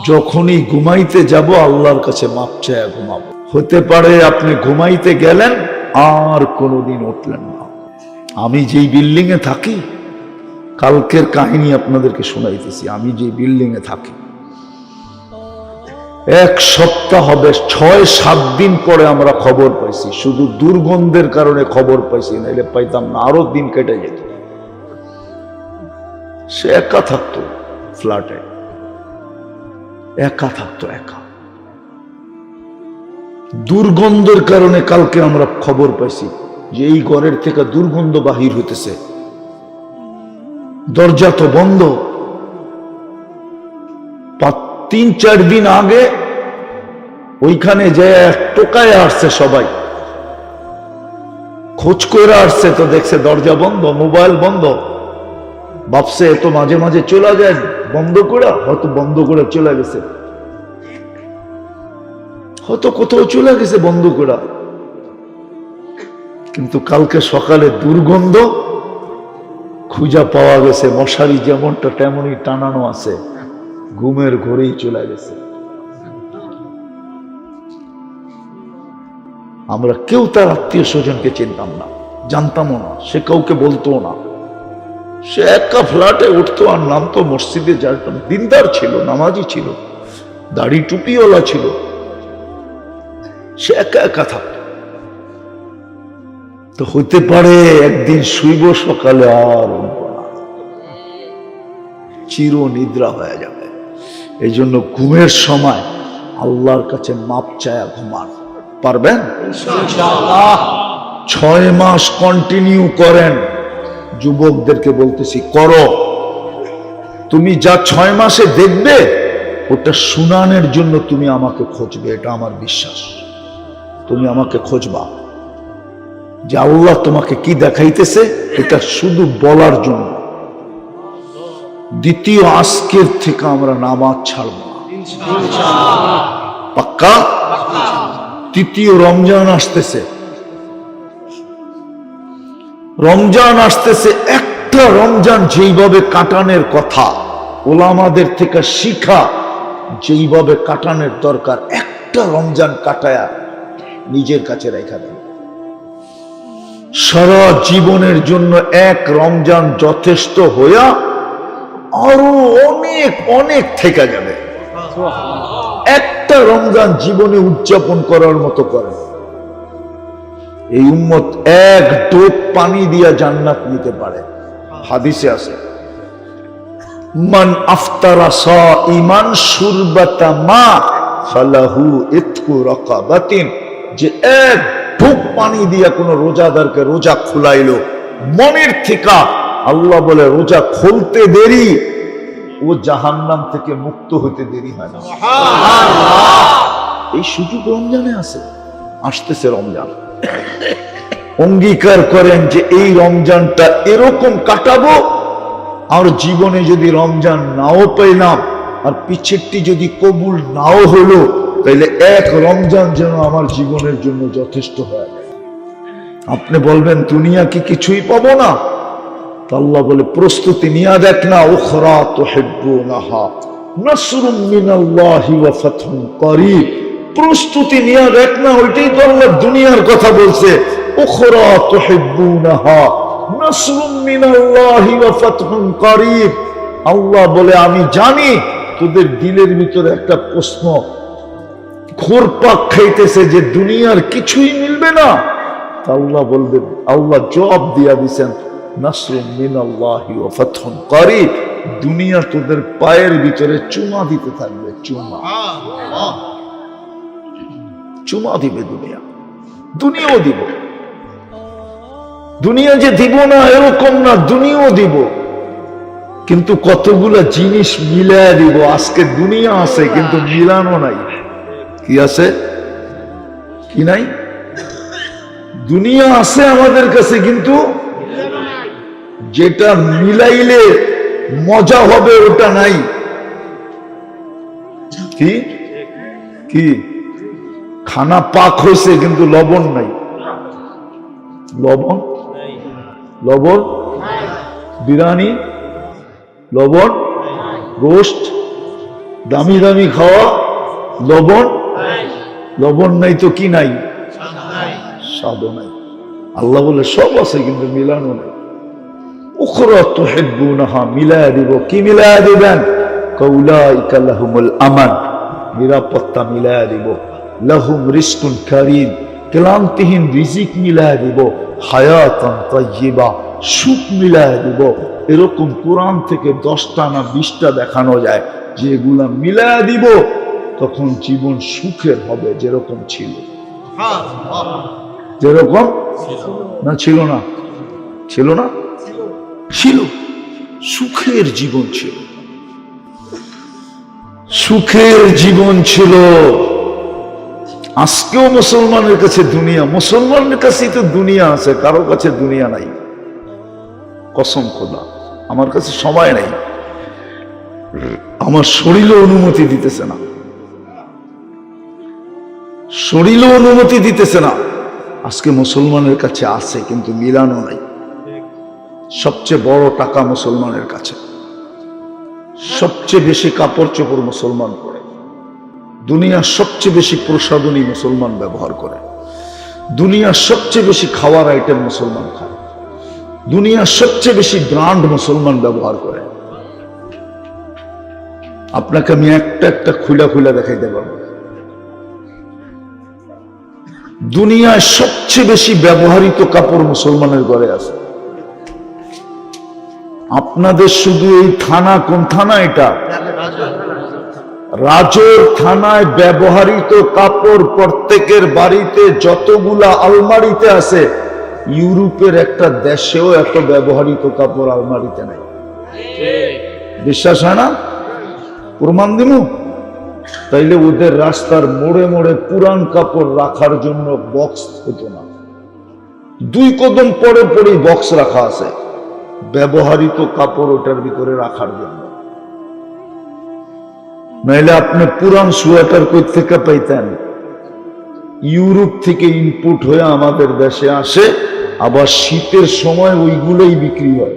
যখনই ঘুমাইতে যাব আল্লাহর কাছে মাপ চায় ঘুমাবো। হতে পারে আপনি ঘুমাইতে গেলেন আর কোনোদিন উঠলেন না। আমি যেই বিল্ডিং এ থাকি, কালকের কাহিনী আপনাদেরকে শোনাইতেছি। আমি যে বিল্ডিং এ থাকি, এক সপ্তাহ হবে, 6-7 দিন পরে আমরা খবর পাইছি। শুধু দুর্গন্ধের কারণে খবর পাইছি, নাইলে পাইতাম না, আরো দিন কেটে যেত। সে একা থাকতো ফ্ল্যাটে, একা থাকতো, একা। দুর্গন্ধের কারণে কালকে আমরা খবর পাইছি যে এই ঘরের থেকে দুর্গন্ধ বাহির হইতেছে। দরজা তো বন্ধ। 3-4 দিন আগে ওইখানে যে টোকায় আসছে, সবাই খোঁজ করে আসছে, তো দেখছে দরজা বন্ধ, মোবাইল বন্ধ। ভাবছে এত মাঝে মাঝে চলে যায় বন্ধ করে, হয়তো বন্ধ করে চলে গেছে, হয়তো কোথাও চলে গেছে বন্ধ করে। কিন্তু কালকে সকালে দুর্গন্ধ খুঁজা পাওয়া গেছে, মশারি যেমনটা তেমনই টানানো আছে, ঘুমের ঘরেই চলে গেছে। আমরা কেউ তার আত্মীয় স্বজনকে চিনতাম না, জানতামও না, সে কাউকে বলতো না। সে একা ফ্ল্যাটে উঠতো আর নামতো, মসজিদে যাইতাম। দিনদার ছিল, নামাজি ছিল, দাড়ি টুপিওয়ালা ছিল। সে একা একা থাকতো। তো হইতে পারে একদিন শুইব, সকালে আর উঠবো না, চির নিদ্রা হয়ে যাবে। এই জন্য ঘুমের সময় আল্লাহর কাছে মাপ চায়া ঘুমান। পারবেন? 6 মাস কন্টিনিউ করেন। যুবকদেরকে বলতেছি, করো। তুমি যা 6 মাসে দেখবে, ওটা শুনানের জন্য তুমি আমাকে খুঁজবে, এটা আমার বিশ্বাস। তুমি আমাকে খুঁজবা যে আল্লাহ তোমাকে কি দেখাইতেছে, এটা শুধু বলার জন্য। দ্বিতীয়, আজকের থেকে আমরা নামাজ ছাড়ব না, পাক্কা? তৃতীয়, রমজান আসতেছে। রমজান আসতেছে, একটা রমজান যেইভাবে কাটানোর কথা, ওলামাদের থেকে শিখা যেইভাবে কাটানোর দরকার, একটা রমজান কাটায়া নিজের কাছে রেখা দেন। সারা জীবনের জন্য এক রমজান যথেষ্ট হইয়া আরো অনেক অনেক থেকে যাবে। একটা রমজান জীবনে উদযাপন করার মতো করেন। এই উম্মত এক ডোপ পানি দিয়া জান্নাত নিতে পারে। হাদিসে আছে, মান আফতারা সাইমান শুরবাতা মা ফালাহু ইতকু রাকাবাতিন। যে এক ঢোক পানি দিয়া কোন রোজাদারকে রোজা খুলাইলো মনের থেকে, আল্লাহ বলে রোজা খুলতে দেরি, ও জাহান্নাম থেকে মুক্ত হইতে দেরি হয় না। এই সুযোগ রমজানে আছে। আসতেছে রমজান, অঙ্গীকার করেন যে এই রমজানটা এরকম কাটাবো। আর জীবনে যদি রমজান নাও পেলাম, আর পিছেরটি যদি কবুল নাও হলো, তাইলে এক রমজান যেন আমার জীবনের জন্য যথেষ্ট হয়। আপনি বলবেন দুনিয়া কি কিছুই পাবো না? আল্লাহ বলে প্রস্তুতি নিয়ে দেখ না, উখরা তুহিব্বুনাহা নাসরুম মিনাল্লাহি ওয়া ফাতহুন করিব। প্রস্তুতি নিয়ে দেখ না, ওইটাই তো আল্লাহ দুনিয়ার কথা বলছে। উখরা তুহিব্বুনাহা নাসরুম মিনাল্লাহি ওয়া ফাতহুন করিব। আল্লাহ বলে আমি জানি তোদের দিলের ভিতরে একটা প্রশ্ন ঘুরপাক খাইতেছে যে দুনিয়ার কিছুই মিলবে না। আল্লাহ বলবেন, আল্লাহ জবাব দিয়া দিছেন, নাসরুম মিনাল্লাহি ওয়া ফাতহুন করিব। দুনিয়া তোদের পায়ের ভিতরে চুমা দিতে থাকবে, চুমা চুমা দিবে দুনিয়া। দুনিয়াও দিব, দুনিয়া যে দিব না এরকম না, দুনিয়াও দিব, কিন্তু কতগুলা জিনিস মিলায় দিব। আজকে দুনিয়া আছে কিন্তু মিলানো নাই। কি আছে? কি নাই? দুনিয়া আছে আমাদের কাছে, কিন্তু যেটা মিলাইলে মজা হবে ওটা নাই। কি কি? খানা পাক হয়েছে কিন্তু লবণ নাই। লবণ লবণ বিরিয়ানি, লবণ, গোশত, দামি দামি খাওয়া, লবণ লবণ নাই তো কি নাই, স্বাদও নাই। আল্লাহ বলে সব আছে কিন্তু মিলানো নাই। উখরা তুহিব্বুনাহা, মিলায়া দিব। কি মিলায়া দিবেন? কাউলাইকা লাহুমুল আমান, নিরাপত্তা মিলায়া দিব। লাহুম রিজকুন কারীম, ক্লান্তিহীন রিজিক মিলায়া দিব। হায়াতান তাইয়্যিবা, সুখ মিলায়া দিব। এরকম কোরআন থেকে 10টা না 20টা দেখানো যায়, যেগুলা মিলায়া দিব তখন জীবন সুখের হবে, যেরকম ছিল। যেরকম না ছিল না, ছিল না, ছিল। সুখের জীবন ছিল, সুখের জীবন ছিল। আজকেও মুসলমানের কাছে দুনিয়া, মুসলমানের কাছেই তো দুনিয়া আছে, কারো কাছে দুনিয়া নাই। কসম খোদা, আমার কাছে সময় নাই, আমার শরীরও অনুমতি দিতেছে না, শরীরও অনুমতি দিতেছে না। আজকে মুসলমানের কাছে আছে কিন্তু মিলানো নাই। সবচেয়ে বড় টাকা মুসলমানের কাছে, সবচেয়ে বেশি কাপড় চোপড় মুসলমান পরে, দুনিয়ার সবচেয়ে বেশি প্রসাধনী মুসলমান ব্যবহার করে, দুনিয়ার সবচেয়ে বেশি খাওয়ার আইটেম মুসলমান খায়, দুনিয়ার সবচেয়ে বেশি ব্র্যান্ড মুসলমান ব্যবহার করে। আপনাকে আমি একটা একটা খুলা খুলা দেখাইতে পারবো। দুনিয়ায় সবচেয়ে বেশি ব্যবহৃত কাপড় মুসলমানের ঘরে আছে। আপনাদের শুধু এই থানা, কোন থানা এটা? রাজোর থানায় ব্যবহৃত কাপড় প্রত্যেকের বাড়িতে যতগুলা আলমারিতে আছে, ইউরোপের একটা দেশেও এত ব্যবহৃত কাপড় আলমারিতে নাই। বিশ্বাস হয় না? প্রমাণ দিব। তাইলে ওদের রাস্তার মোড়ে মোড়ে পুরান কাপড় রাখার জন্য বক্স হতো না, 2 কদম পরে পরেই বক্স রাখা আছে ব্যবহৃত কাপড় ওটার ভিতরে রাখার জন্য। নাইলে আপনি পুরান সোয়েটার কই থেকে পাইতেন? ইউরোপ থেকে ইনপুট হয়ে আমাদের দেশে আসে, আবার শীতের সময় ওইগুলোই বিক্রি হয়।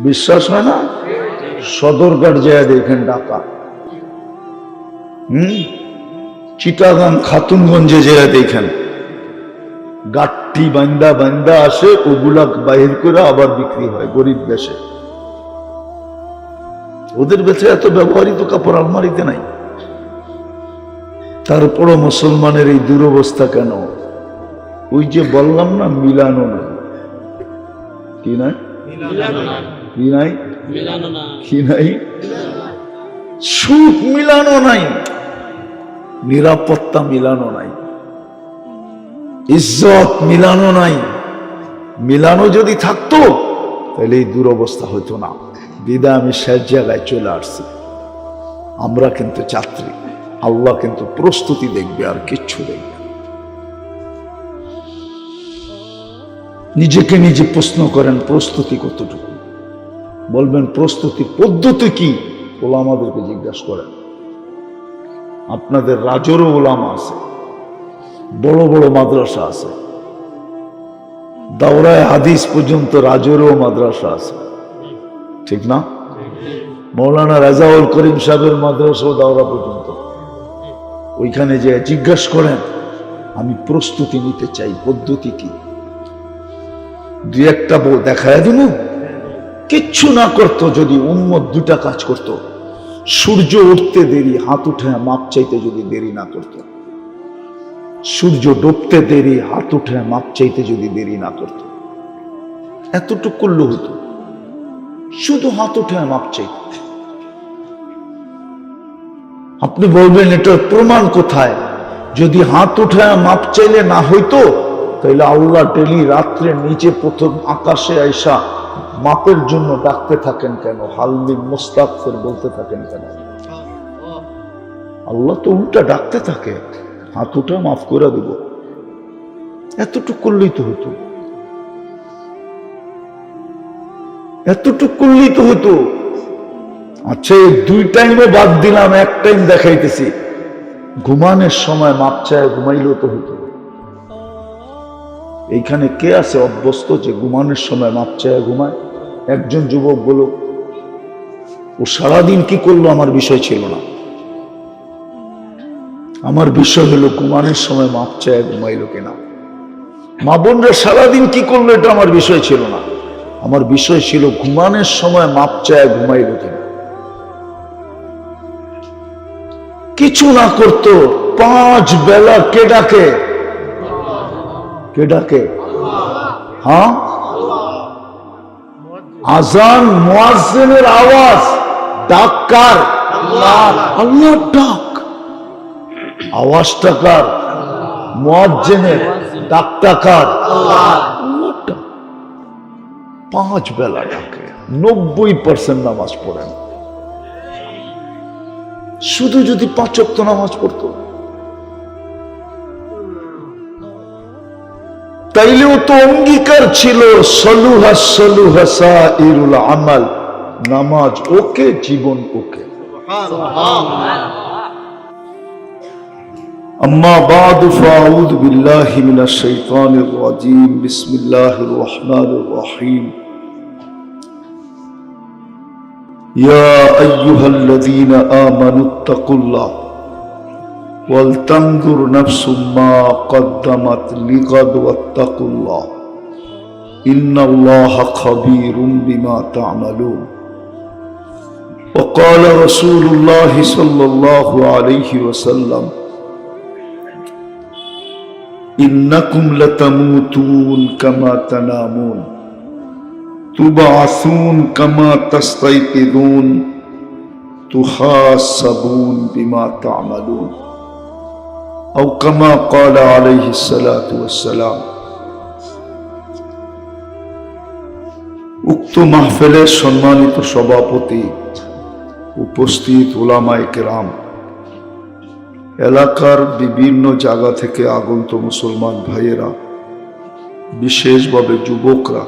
বিশ্বাস হয় না? সদরঘাট যায় দেখেন, ঢাকা, চিটাগাং, খাতুনগঞ্জে যায় দেখেন, গাঠি বান্দা বান্দা আসে, ওগুলা বাহির করে আবার বিক্রি হয় গরিব দেশে। ওদের বেঁচে এত ব্যবহৃত কাপড় আলমারিতে নাই। তারপরও মুসলমানের এই দুরবস্থা কেন? ওই যে বললাম না, মিলানো নাই। কি নাই? কি নাই? কি নাই? সুখ মিলানো নাই, নিরাপত্তা মিলানো নাই, ইজ্জত মিলানো নাই। মিলানো যদি থাকতো তাহলে এই দুরবস্থা হতো না। বিদায় আমি শেষ জায়গায় চলে আসছি। আমরা কিন্তু যাত্রী, আল্লাহ কিন্তু প্রস্তুতি দেখবে, আর কিচ্ছু দেখবে। নিজেকে নিজে প্রশ্ন করেন, প্রস্তুতি কতটুকু? বলবেন প্রস্তুতি পদ্ধতি কি? ওলামাদেরকে জিজ্ঞাসা করেন। আপনাদের রাজরও ওলামা আছে, বড় বড় মাদ্রাসা আছে, দাওরায়ে হাদিস পর্যন্ত রাজরও মাদ্রাসা আছে, ঠিক না? মৌলানা রাজাউল করিম সাহেবের মাদ্রাসা দাওরা পর্যন্ত। ওইখানে যে জিজ্ঞাসা করেন, আমি প্রস্তুতি নিতে চাই, পদ্ধতি কি? 2-1টা বউ দেখায় দিব। কিচ্ছু না করতো যদি উম্মত 2টা কাজ করত। সূর্য উঠতে দেরি, হাত উঠে মাপ চাইতে যদি দেরি না করত। সূর্য ডুবতে দেরি, হাত উঠে মাপ চাইতে যদি দেরি না করত। এতটুকু করলে হতো, শুধু হাত উঠে মাপ চাইতে। আপনি বলবেন এটার প্রমাণ কোথায়? যদি হাত উঠে মাপ চাইলে না হইতো, তাহলে আল্লাহ ডেলি রাত্রে নিচে প্রথম আকাশে আইসা মাপের জন্য ডাকতে থাকেন কেন? হাল্লি মুস্তাগফির বলতে থাকেন কেন? আল্লাহ তো উল্টা ডাকতে থাকে, হাত উঠা মাফ করে দিব। এতটুকু করলেই তো হতো, এতটুকু করলেই তো হতো। আচ্ছা, এই 2 টাইমে বাদ দিলাম, 1 টাইম দেখাইতেছি। ঘুমানোর সময় মাপ চায় ঘুমাইলেও তো হতো। এইখানে কে আছে অভ্যস্ত যে ঘুমানোর সময় মাপ চায় ঘুমায়? একজন যুবক বলো, ও সারাদিন কি করলো আমার বিষয় ছিল না। আমার বিষয় হলো ঘুমানোর সময় মাপ চায় ঘুমাইলো কিনা। মা বোনরা সারাদিন কি করলো এটা আমার বিষয় ছিল না। আমার বিষয় ছিল ঘুমানোর সময় মাপ চায় ঘুমাইলো কিনা। কিছু না করতো, 5 বেলা কে ডাকে? কে ডাকে? হ্যাঁ, আজান মুয়াজ্জিনের আওয়াজ, ডাক কার? আল্লাহর ডাক। আওয়াজটা কার? মুয়াজ্জিনের। ডাকটা কার? আল্লাহর ডাক। 5 বেলা ডাকে, 90% নামাজ পড়েন। শুধু যদি 5 ওয়াক্ত নামাজ পড়তো তাইলেও তো অঙ্গীকার ছিল সলুহা সলুহা সাইরুল আমাল, নামাজ ওকে, জীবন ওকে। আম্মা বাদু ফাউযু বিল্লাহি মিনাশ শাইতানির রাজীম। বিসমিল্লাহির রহমানির রহিম। ইয়া আইয়ুহাল্লাযীনা আমানুত্তাকুল্লাহ ওয়ালতানজুর নাফসুম মা কদ্দামাত লিগাদ ওয়াত্তাকুল্লাহ ইন্নাল্লাহা খাবীরুম বিমা তা'মালুন। وقال رسول الله صلى الله عليه وسلم إنكم لتموتون كما تنامون تبعثون كما تستيقظون تحاسبون بما تعملون أو كما قال عليه الصلاة والسلام। উক্ত মাহফিলের সম্মানিত সভাপতি, উপস্থিত উলামায়ে কেরাম, এলাকার বিভিন্ন জায়গা থেকে আগত মুসলমান ভাইয়েরা, বিশেষভাবে যুবকরা,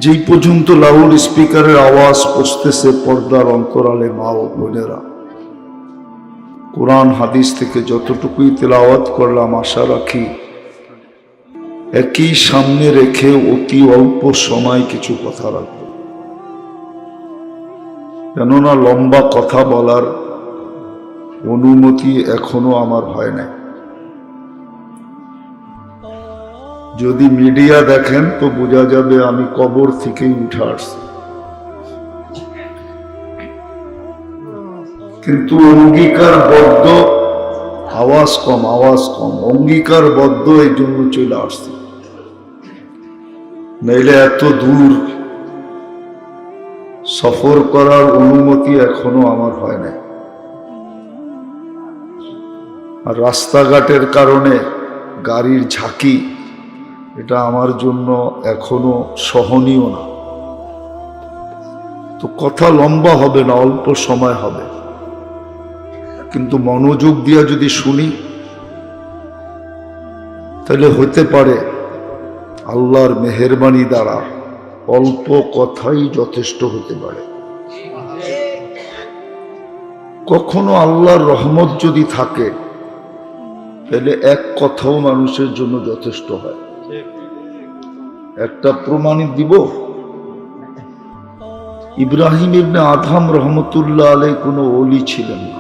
যেই পর্যন্ত লাউড স্পিকারের আওয়াজ পৌঁছতেছে পর্দার অন্তরালে মা ও বোনেরা, কোরআন হাদিস থেকে যতটুকুই তেলাওয়াত করলাম আশা রাখি একই সামনে রেখে অতি অল্প সময় কিছু কথা রাখব। কেননা লম্বা কথা বলার অনুমতি এখনো আমার হয় নাই। যদি মিডিয়া দেখেন তো বোঝা যাবে আমি কবর থেকেই উঠে আসছি, কিন্তু অঙ্গীকারবদ্ধ, আওয়াজ কম অঙ্গীকারবদ্ধ এই জন্য চলে আসছি। নইলে এত দূর সফর করার অনুমতি এখনো আমার হয় নাই। আর রাস্তাঘাটের কারণে গাড়ির ঝাঁকি, এটা আমার জন্য এখনো সহনীয় না। তো কথা লম্বা হবে না, অল্প সময় হবে, কিন্তু মনোযোগ দিয়া যদি শুনি তাহলে হতে পারে আল্লাহর মেহেরবানি দ্বারা অল্প কথাই যথেষ্ট হতে পারে। কখনো আল্লাহর রহমত যদি থাকে তাহলে এক কথাও মানুষের জন্য যথেষ্ট হয়। একটা প্রমাণিত দিব। ইব্রাহিম ইবনে আদহাম রহমতুল্লাহ আলাইহি কোনো ওলি ছিলেন না,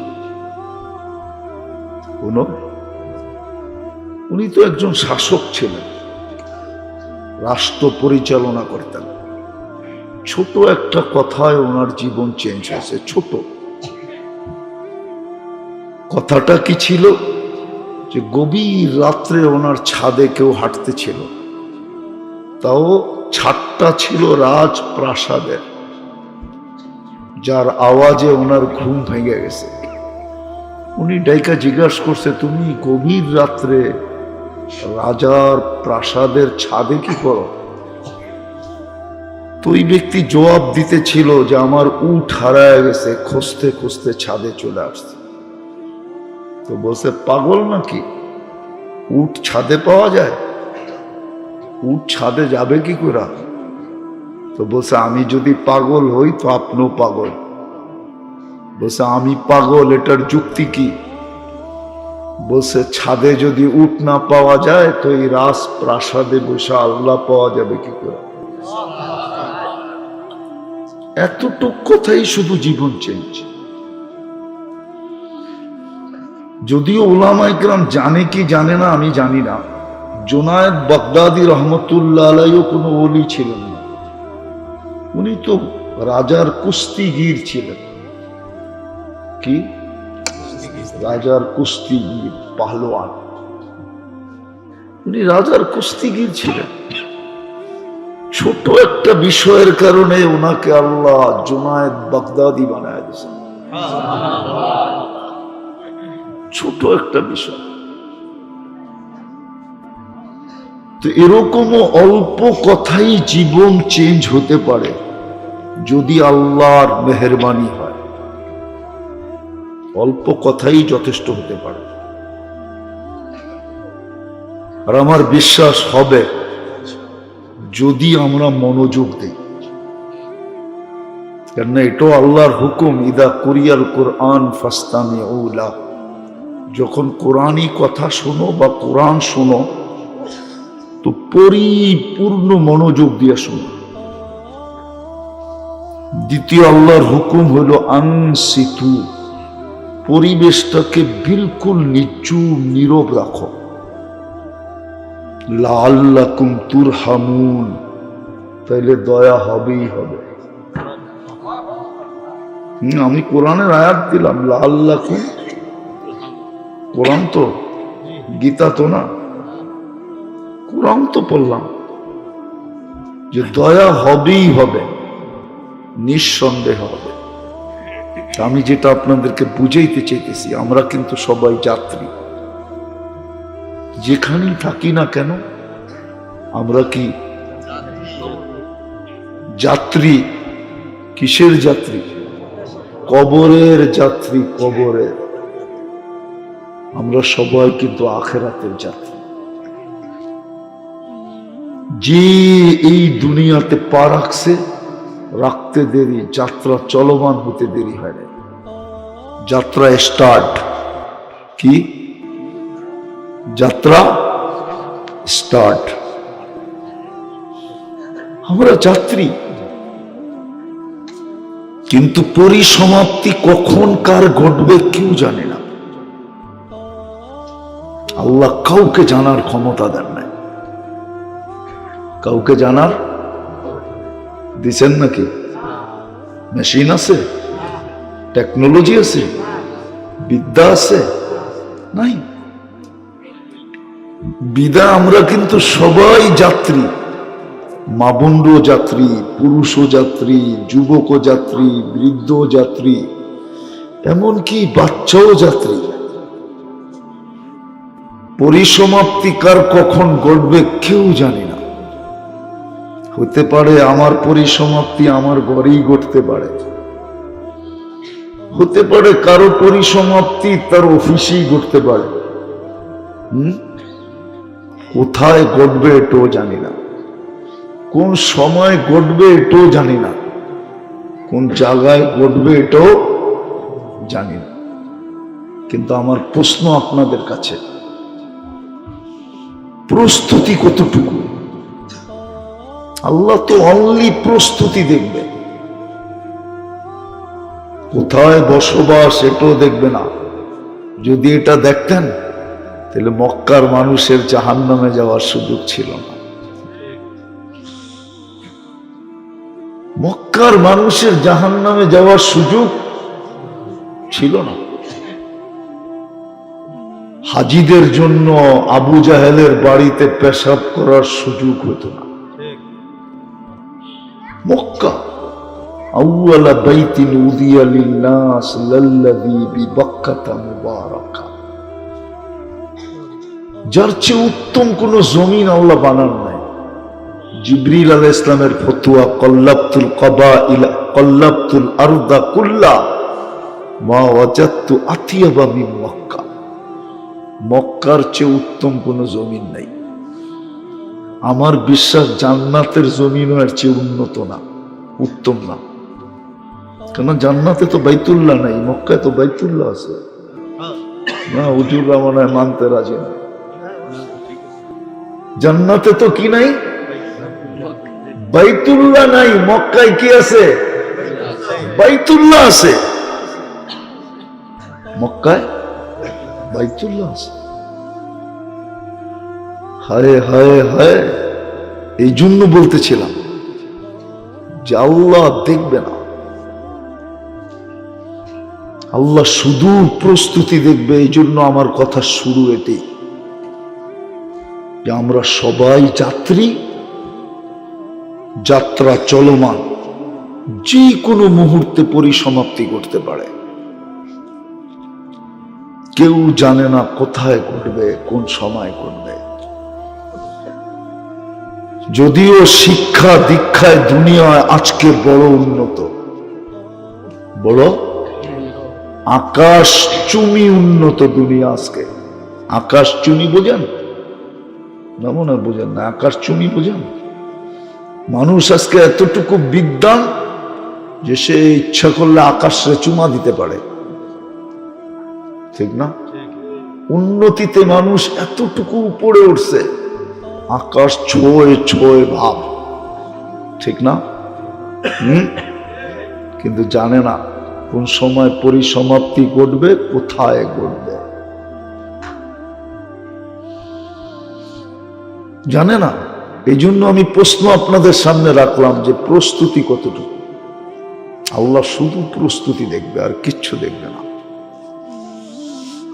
উনি তো একজন শাসক ছিলেন, রাষ্ট্র পরিচালনা করতেন। ছোট একটা কথায় ওনার জীবন চেঞ্জ হয়েছে। ছোট কথাটা কি ছিল? যে গভীর রাত্রে ওনার ছাদে কেউ হাঁটতে ছিল, তাও ছাদটা ছিল রাজপ্রাসাদের, যার আওয়াজে ওনার ঘুম ভেঙে গেছে। উনি ডাইকা জিজ্ঞাসা করছে, তুমি গভীর রাত্রে রাজার প্রাসাদের ছাদে কি করো? তো ওই ব্যক্তি জবাব দিতেছিল যে আমার উট হারায় গেছে, খুঁজতে খুঁজতে ছাদে চলে আসছে। তো বলছে, পাগল নাকি? উট ছাদে পাওয়া যায়? উট ছাদে যাবে কি করে? তো বলছে, আমি যদি পাগল হই তো আপনিও পাগল। বলছে, আমি পাগল, এটার যুক্তি কি? বলছে, ছাদে যদি উট না পাওয়া যায় তো এই রাজপ্রাসাদে বসে আল্লাহ পাওয়া যাবে কি করে? এতটুক কথাই শুধু জীবন চেঞ্জ। যদিও উলামা ইকরাম জানে কি জানে না আমি জানি না, জুনায়েদ বাগদাদি রহমতুল্লাহ আলাইহিও কোনো ওলি ছিলেন না। উনি তো রাজার কুস্তিগীর ছিলেন। কি? রাজার কুস্তিগীর, পাহলোয়ান। উনি রাজার কুস্তিগীর ছিলেন। ছোট একটা বিষয়ের কারণে ওনাকে আল্লাহ জুনায়েদ বাগদাদি বানায় দিয়েছেন। ছোট একটা বিষয়। তো এরকমও অল্প কথাই জীবন চেঞ্জ হতে পারে যদি আল্লাহর মেহেরবানি হয়। অল্প কথাই যথেষ্ট হতে পারে। আর আমার বিশ্বাস হবে যদি আমরা মনোযোগ দিই। কেননা এটাও আল্লাহর হুকুম, ইদা কুরিয়াল কুরআন ফাসতামিউ লাহু। যখন কোরআনই কথা শোনো বা কোরআন শোনো তো পরিপূর্ণ মনোযোগ দিয়ে শোনো। দ্বিতীয় আল্লাহর হুকুম হলো আনসিতু, পরিবেশটাকে বিলকুল নিচুপ নীরব রাখো। লাআল্লাকুম তুরহামুন, তাইলে দয়া হবেই হবে। আমি কোরআনের আয়াত দিলাম, লাআল্লাকুম। কোরআন তো, গীতা তো না, কোরআন তো পড়লাম যে দয়া হবেই হবে, নিঃসন্দেহ হবে। আমি যেটা আপনাদেরকে বুঝাইতে চাইতেছি, আমরা কিন্তু সবাই যাত্রী। যেখানেই থাকি না কেন আমরা কি যাত্রী? কিসের যাত্রী? কবরের যাত্রী, কবরের। আমরা সবাই কিন্তু আখিরাতের যাত্রী। যে এই দুনিয়াতে পা রাখছে, রাখতে দেরি, যাত্রা চলমান হতে দেরি হয় না। যাত্রা স্টার্ট। কি? যাত্রা স্টার্ট। আমরা যাত্রী, কিন্তু পরিসমাপ্তি কখন কার ঘটবে কেউ জানে না। আল্লাহ কাউকে জানার ক্ষমতা দেন নাই। কাউকে জানার দিছেন নাকি? মেশিন আছে, টেকনোলজি আছে, বিদ্যা আছে? নাই। বিদা আমরা কিন্তু সবাই যাত্রী। মা বোনও যাত্রী, পুরুষও যাত্রী, যুবকও যাত্রী, বৃদ্ধ যাত্রী, এমনকি বাচ্চাও যাত্রী। পরিসমাপ্তি কার কখন ঘটবে কেউ জানে না। হতে পারে আমার পরিসমাপ্তি আমার ঘরেই ঘটতে পারে, হতে পারে কারো পরিসমাপ্তি তার অফিসেই ঘটতে পারে। কোথায় ঘটবে এটাও জানি না, কোন সময় ঘটবে এটাও জানি না, কোন জায়গায় ঘটবে এটাও জানি না। কিন্তু আমার প্রশ্ন আপনাদের কাছে, প্রস্তুতি কতটুকু? আল্লাহ তো অনলি প্রস্তুতি দেখবে, কোথায় বসবাস এটাও দেখবে না। যদি এটা দেখতেন তাহলে মক্কার মানুষের জাহান্নামে যাওয়ার সুযোগ ছিল না। মক্কার মানুষের জাহান্নামে যাওয়ার সুযোগ ছিল না। হাজিদের জন্য আবু জাহেলের বাড়িতে পেশাব করার সুযোগ হতো না। মক্কা আউয়ালা বাইতিন উদিয়া লিন্নাস লাল্লাযী বিবাক্কাতা মুবারাকা। যার চেয়ে উত্তম কোন জমিন আল্লাহ বানান নাই। জিবরিল আলাইহিস সালামের ফতোয়া, কল্লাবতুল কাবাইলা কল্লাবতুল আরদা কুল্লা মা ওয়াজাদতু আতিয়াবা মিন মক্কা। মক্কার চেয়ে উত্তম কোন জমিন নাই। আমার বিশ্বাস জান্নাতের জমিনও এর চেয়ে উন্নত না, উত্তম না। কেন জান্নাতে তো বাইতুল্লাহ নাই, মক্কায় তো বাইতুল্লাহ আছে না। হুজুররা মনে হয় মানতে রাজি না। জান্নাতে তো কি নাই? বাইতুল্লাহ নাই। মক্কায় কি আছে? বাইতুল্লাহ আছে, মক্কায় বাইতুল্লাহ আছে। হায় হায় হায়, এই জন্য বলতেছিলাম যে আল্লাহ দেখবে না, আল্লাহ শুধু প্রস্তুতি দেখবে। এই জন্য আমার কথা শুরু এতেই যে আমরা সবাই যাত্রী, যাত্রা চলমান, যে কোনো মুহূর্তে পরিসমাপ্তি করতে পারে। কেউ জানে না কোথায় ঘটবে, কোন সময় ঘটবে। যদিও শিক্ষা দীক্ষায় দুনিয়ায় আজকে বড় উন্নত, বড় আকাশ চুমি উন্নত দুনিয়া আজকে। আকাশ চুমি বোঝেন না? মনে হয় বোঝেন না। আকাশ চুমি বোঝেন? মানুষ আজকে এতটুকু বিদ্বান যে সে ইচ্ছা করলে আকাশে চুমা দিতে পারে, ঠিক না? উন্নতিতে মানুষ এতটুকু উপরে উঠছে, আকাশ ছোঁয় ছোঁয় ভাব, ঠিক না? কিন্তু জানে না কোন সময় পরিসমাপ্তি ঘটবে, কোথায় ঘটবে, জানে না। এই জন্য আমি প্রশ্ন আপনাদের সামনে রাখলাম যে প্রস্তুতি কতটুকু। আল্লাহ শুধু প্রস্তুতি দেখবে, আর কিচ্ছু দেখবে না।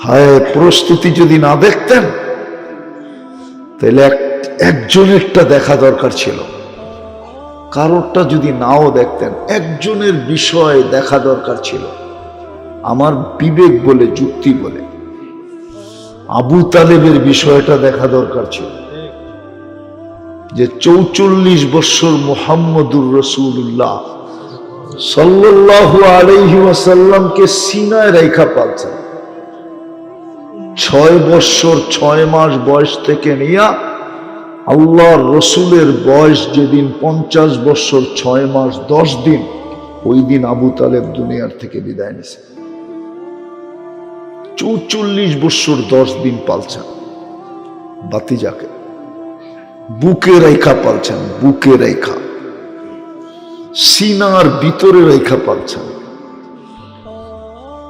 হায়, প্রস্তুতি যদি না দেখতেন তাহলে একজনেরটা দেখা দরকার ছিল, কারোরটা যদি নাও দেখতেন, একজনের বিষয় দেখা দরকার ছিল। আমার বিবেক বলে, যুক্তি বলে আবু তালেবের বিষয়টা দেখা দরকার ছিল, যে 44 বছর মুহাম্মদুর রাসূলুল্লাহ সাল্লাল্লাহু আলাইহি ওয়াসাল্লামকে সিনায় রেখা পালছেন। 6 বছর 6 মাস বয়স থেকে নিয়ে আল্লাহর রসুলের বয়স যেদিন 50 বছর 6 মাস 10 দিন, ওই দিন আবু তালেব দুনিয়ার থেকে বিদায় নিছে। 44 বছর 10 দিন পালছেন বাতিজাকে, বুকে রেখা পালছেন, বুকে রেখা, সিনার ভিতরে রেখা পালছেন।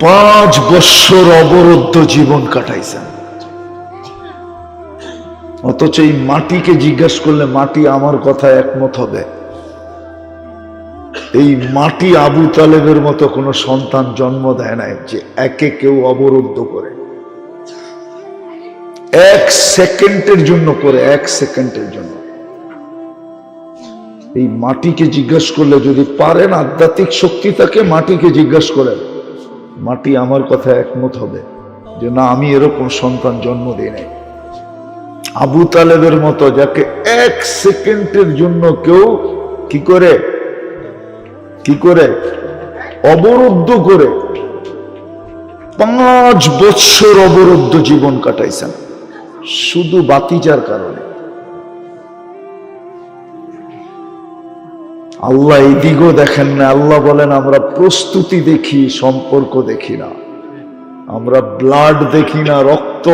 5 বছর অবরুদ্ধ জীবন কাটাইছেন। অথচ এই মাটিকে জিজ্ঞাসা করলে মাটি আমার কথা একমত হবে। এই মাটি আবু তালেবের মতো কোন সন্তান জন্ম দেয় নাই যে একে কেউ অবরুদ্ধ করে, 1 সেকেন্ডের জন্য করে, 1 সেকেন্ডের জন্য। এই মাটিকে জিজ্ঞাসা করলে যদি পারেন, আধ্যাত্মিক শক্তি থাকে, মাটিকে জিজ্ঞাসা করেন, মাটি আমার কথা একমত হবে যে না, আমি এরকম সন্তান জন্ম দিই নাই। আবু তালেবের মতো যাকে 1 সেকেন্ডের জন্য কেউ কি করে অবরুদ্ধ করে, 5 বছর অবরুদ্ধ জীবন কাটাইছেন শুধু বাতিজার কারণে। আল্লাহ এই দিকও দেখেন না। আল্লাহ বলেন আমরা প্রস্তুতি দেখি, সম্পর্ক দেখি না। আমরা ব্লাড দেখি না, রক্ত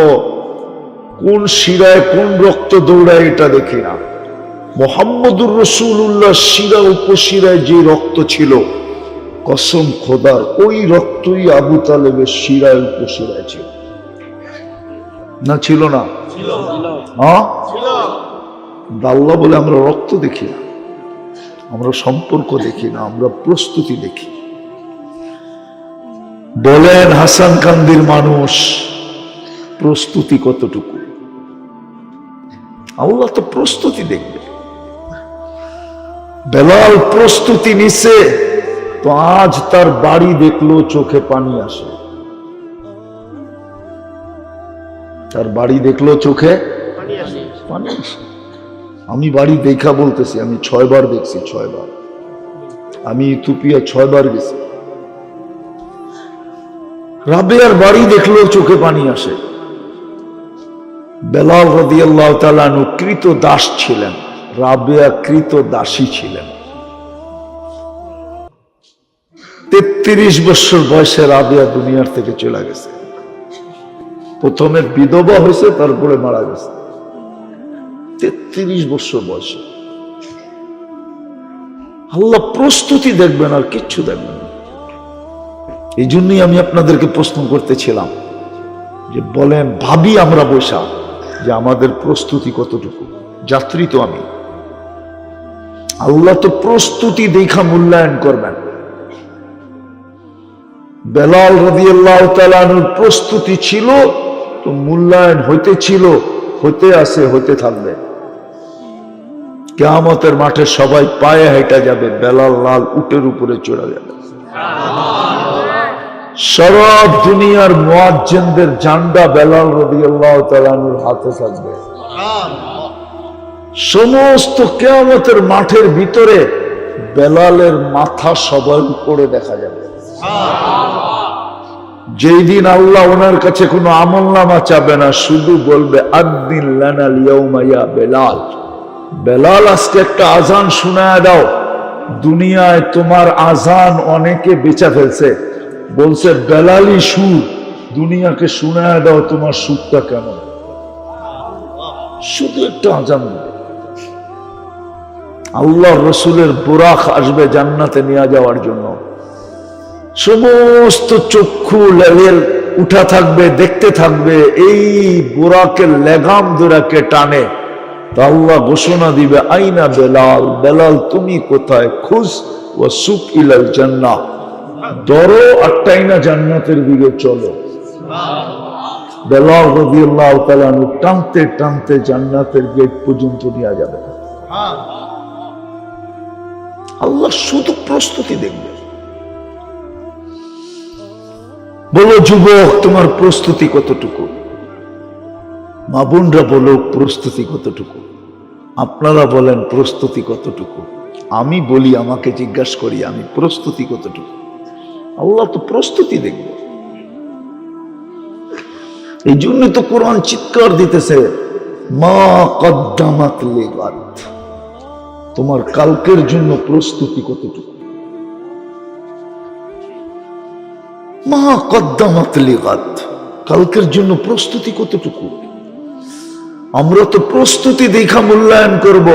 কোন শিরায় কোন রক্ত দৌড়ায় এটা দেখি না। মুহাম্মদুর রাসূলুল্লাহ শিরা উপশিরায় যে রক্ত ছিল, কসম খোদার ওই রক্তই আবু তালেবের শিরায় উপশিরায় ছিল। না ছিল না? হ্যাঁ, আল্লাহ বলে আমরা রক্ত দেখি না, আমরা সম্পর্ক দেখি না, আমরা প্রস্তুতি দেখি। বলেন হাসান কান্দির মানুষ প্রস্তুতি কতটুকু? আল্লাহ তো প্রস্তুতি দেখবে। বেলাল প্রস্তুতি নিছে, তো আজ তার বাড়ি দেখলো চোখে পানি আসে। তার বাড়ি দেখলো চোখে পানি আসে। আমি বাড়ি দেখা বলতেছি, আমি 6 বার দেখছি, 6 বার। আমি ইথিওপিয়া 6 বার গেছি। রাবেয়ার বাড়ি দেখলো চোখে পানি আসে। বেলাল রাদিয়াল্লাহু তাআলা আনহু কৃত দাস ছিলেন, রাবেয়া কৃত দাসী ছিলেন। 33 বছর বয়সে রাবেয়া দুনিয়ার থেকে চলে গেছে। প্রথমে বিধবা হয়েছে, তারপরে মারা গেছে 33 বছর বয়সে। আল্লাহ প্রস্তুতি দেখবেন, আর কিচ্ছু দেখবেন না। এই জন্যই আমি আপনাদেরকে প্রশ্ন করতেছিলাম যে বলেন, ভাবি আমরা বসা যে আমাদের প্রস্তুতি কতটুকু। যাত্রী তো আমি, আল্লাহ তো প্রস্তুতি দেখা মূল্যায়ন করবেন। বেলাল রাদিয়াল্লাহু তাআলা আনহুর প্রস্তুতি ছিল, তো মূল্যায়ন হইতে ছিল, হতে আছে, হতে থাকবে। কিয়ামতের মাঠে সবাই পায়ে হেঁটে যাবে, বেলাল লাল উটের উপরে চড়ে যাবে। সারা দুনিয়ার মুয়াজ্জিনদের ঝান্ডা বেলাল রাদিয়াল্লাহু তাআলা আনহুর হাতে থাকবে। সমস্ত কিয়ামতের মাঠের ভিতরে বেলালের মাথা সবার উপরে দেখা যাবে। যেই দিন আল্লাহ ওনার কাছে কোনো আমলনামা চাবে না, শুধু বলবে আদ্দিন লানা লিয়াউমা ইয়া বেলাল, বেলাল আজকে একটা আজান শোনায় দাও। দুনিয়ায় তোমার আজান অনেকে বেচা ফেলছে, বলছে বেলালি সুর, দুনিয়াকে শোনায় দাও তোমার সুরটা কেমন। শুধু একটা আজান দেবে। আল্লাহ রসুলের বুরাক আসবে জান্নাতে নিয়ে যাওয়ার জন্য। সমস্ত চক্ষু লেভেল উঠা থাকবে, দেখতে থাকবে। এই বুরাকের লেগাম দুরাকে টানে, তা আল্লাহ ঘোষণা দিবে আইনা বেলাল, বেলাল তুমি কোথায়? খুশ ও সুক ইলাল জান্নাহ, ধরো আর টাইনা জান্নাতের দিকে চলো। বেলাল রাদিয়াল্লাহু তাআলা আনহু টানতে টানতে জান্নাতের গেট পর্যন্ত নিয়ে যাবে। আল্লাহ শুধু প্রস্তুতি দেখবে। বলো যুবক, তোমার প্রস্তুতি কতটুকু? মা বোনরা বলো প্রস্তুতি কতটুকু? আপনারা বলেন প্রস্তুতি কতটুকু? আমি বলি, আমাকে জিজ্ঞাসা করি আমি প্রস্তুতি কতটুকু? আল্লাহ তো প্রস্তুতি দেখবে। এই জন্য তো কোরআন চিৎকার দিতেছে, মা কদ্দামাত লিগাদ, তোমার কালকের জন্য প্রস্তুতি কতটুকু? মা কদ্দামাত লিগাদ, কালকের জন্য প্রস্তুতি কতটুকু? আমরা তো প্রস্তুতি দেখা মূল্যায়ন করব।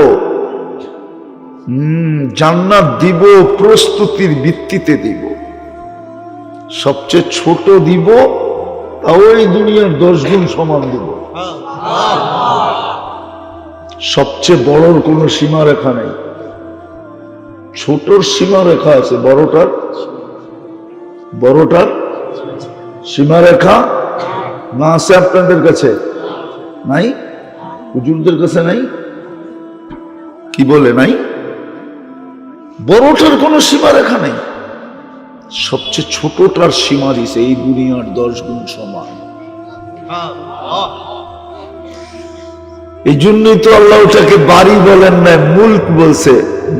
জান্নাত দিব প্রস্তুতির ভিত্তিতে দিব। সবচেয়ে ছোট দিব, তাও এই দুনিয়ার 10 গুণ সমান দিব। সবচেয়ে বড়র কোনো সীমারেখা নেই, ছোটর সীমারেখা আছে, বড়টার সীমারেখা না আছে। আপনাদের কাছে নাই? হুজুরদের কাছে নাই? কি বলে নাই? বড়টার কোনো সীমারেখা নেই, সবচেয়ে ছোটটার সীমা দিছে এই দুনিয়ার 10 গুণ সমান। এই জন্যই তো আল্লাহ ওটাকে বাড়ি বলেন না, মুলক বলছে,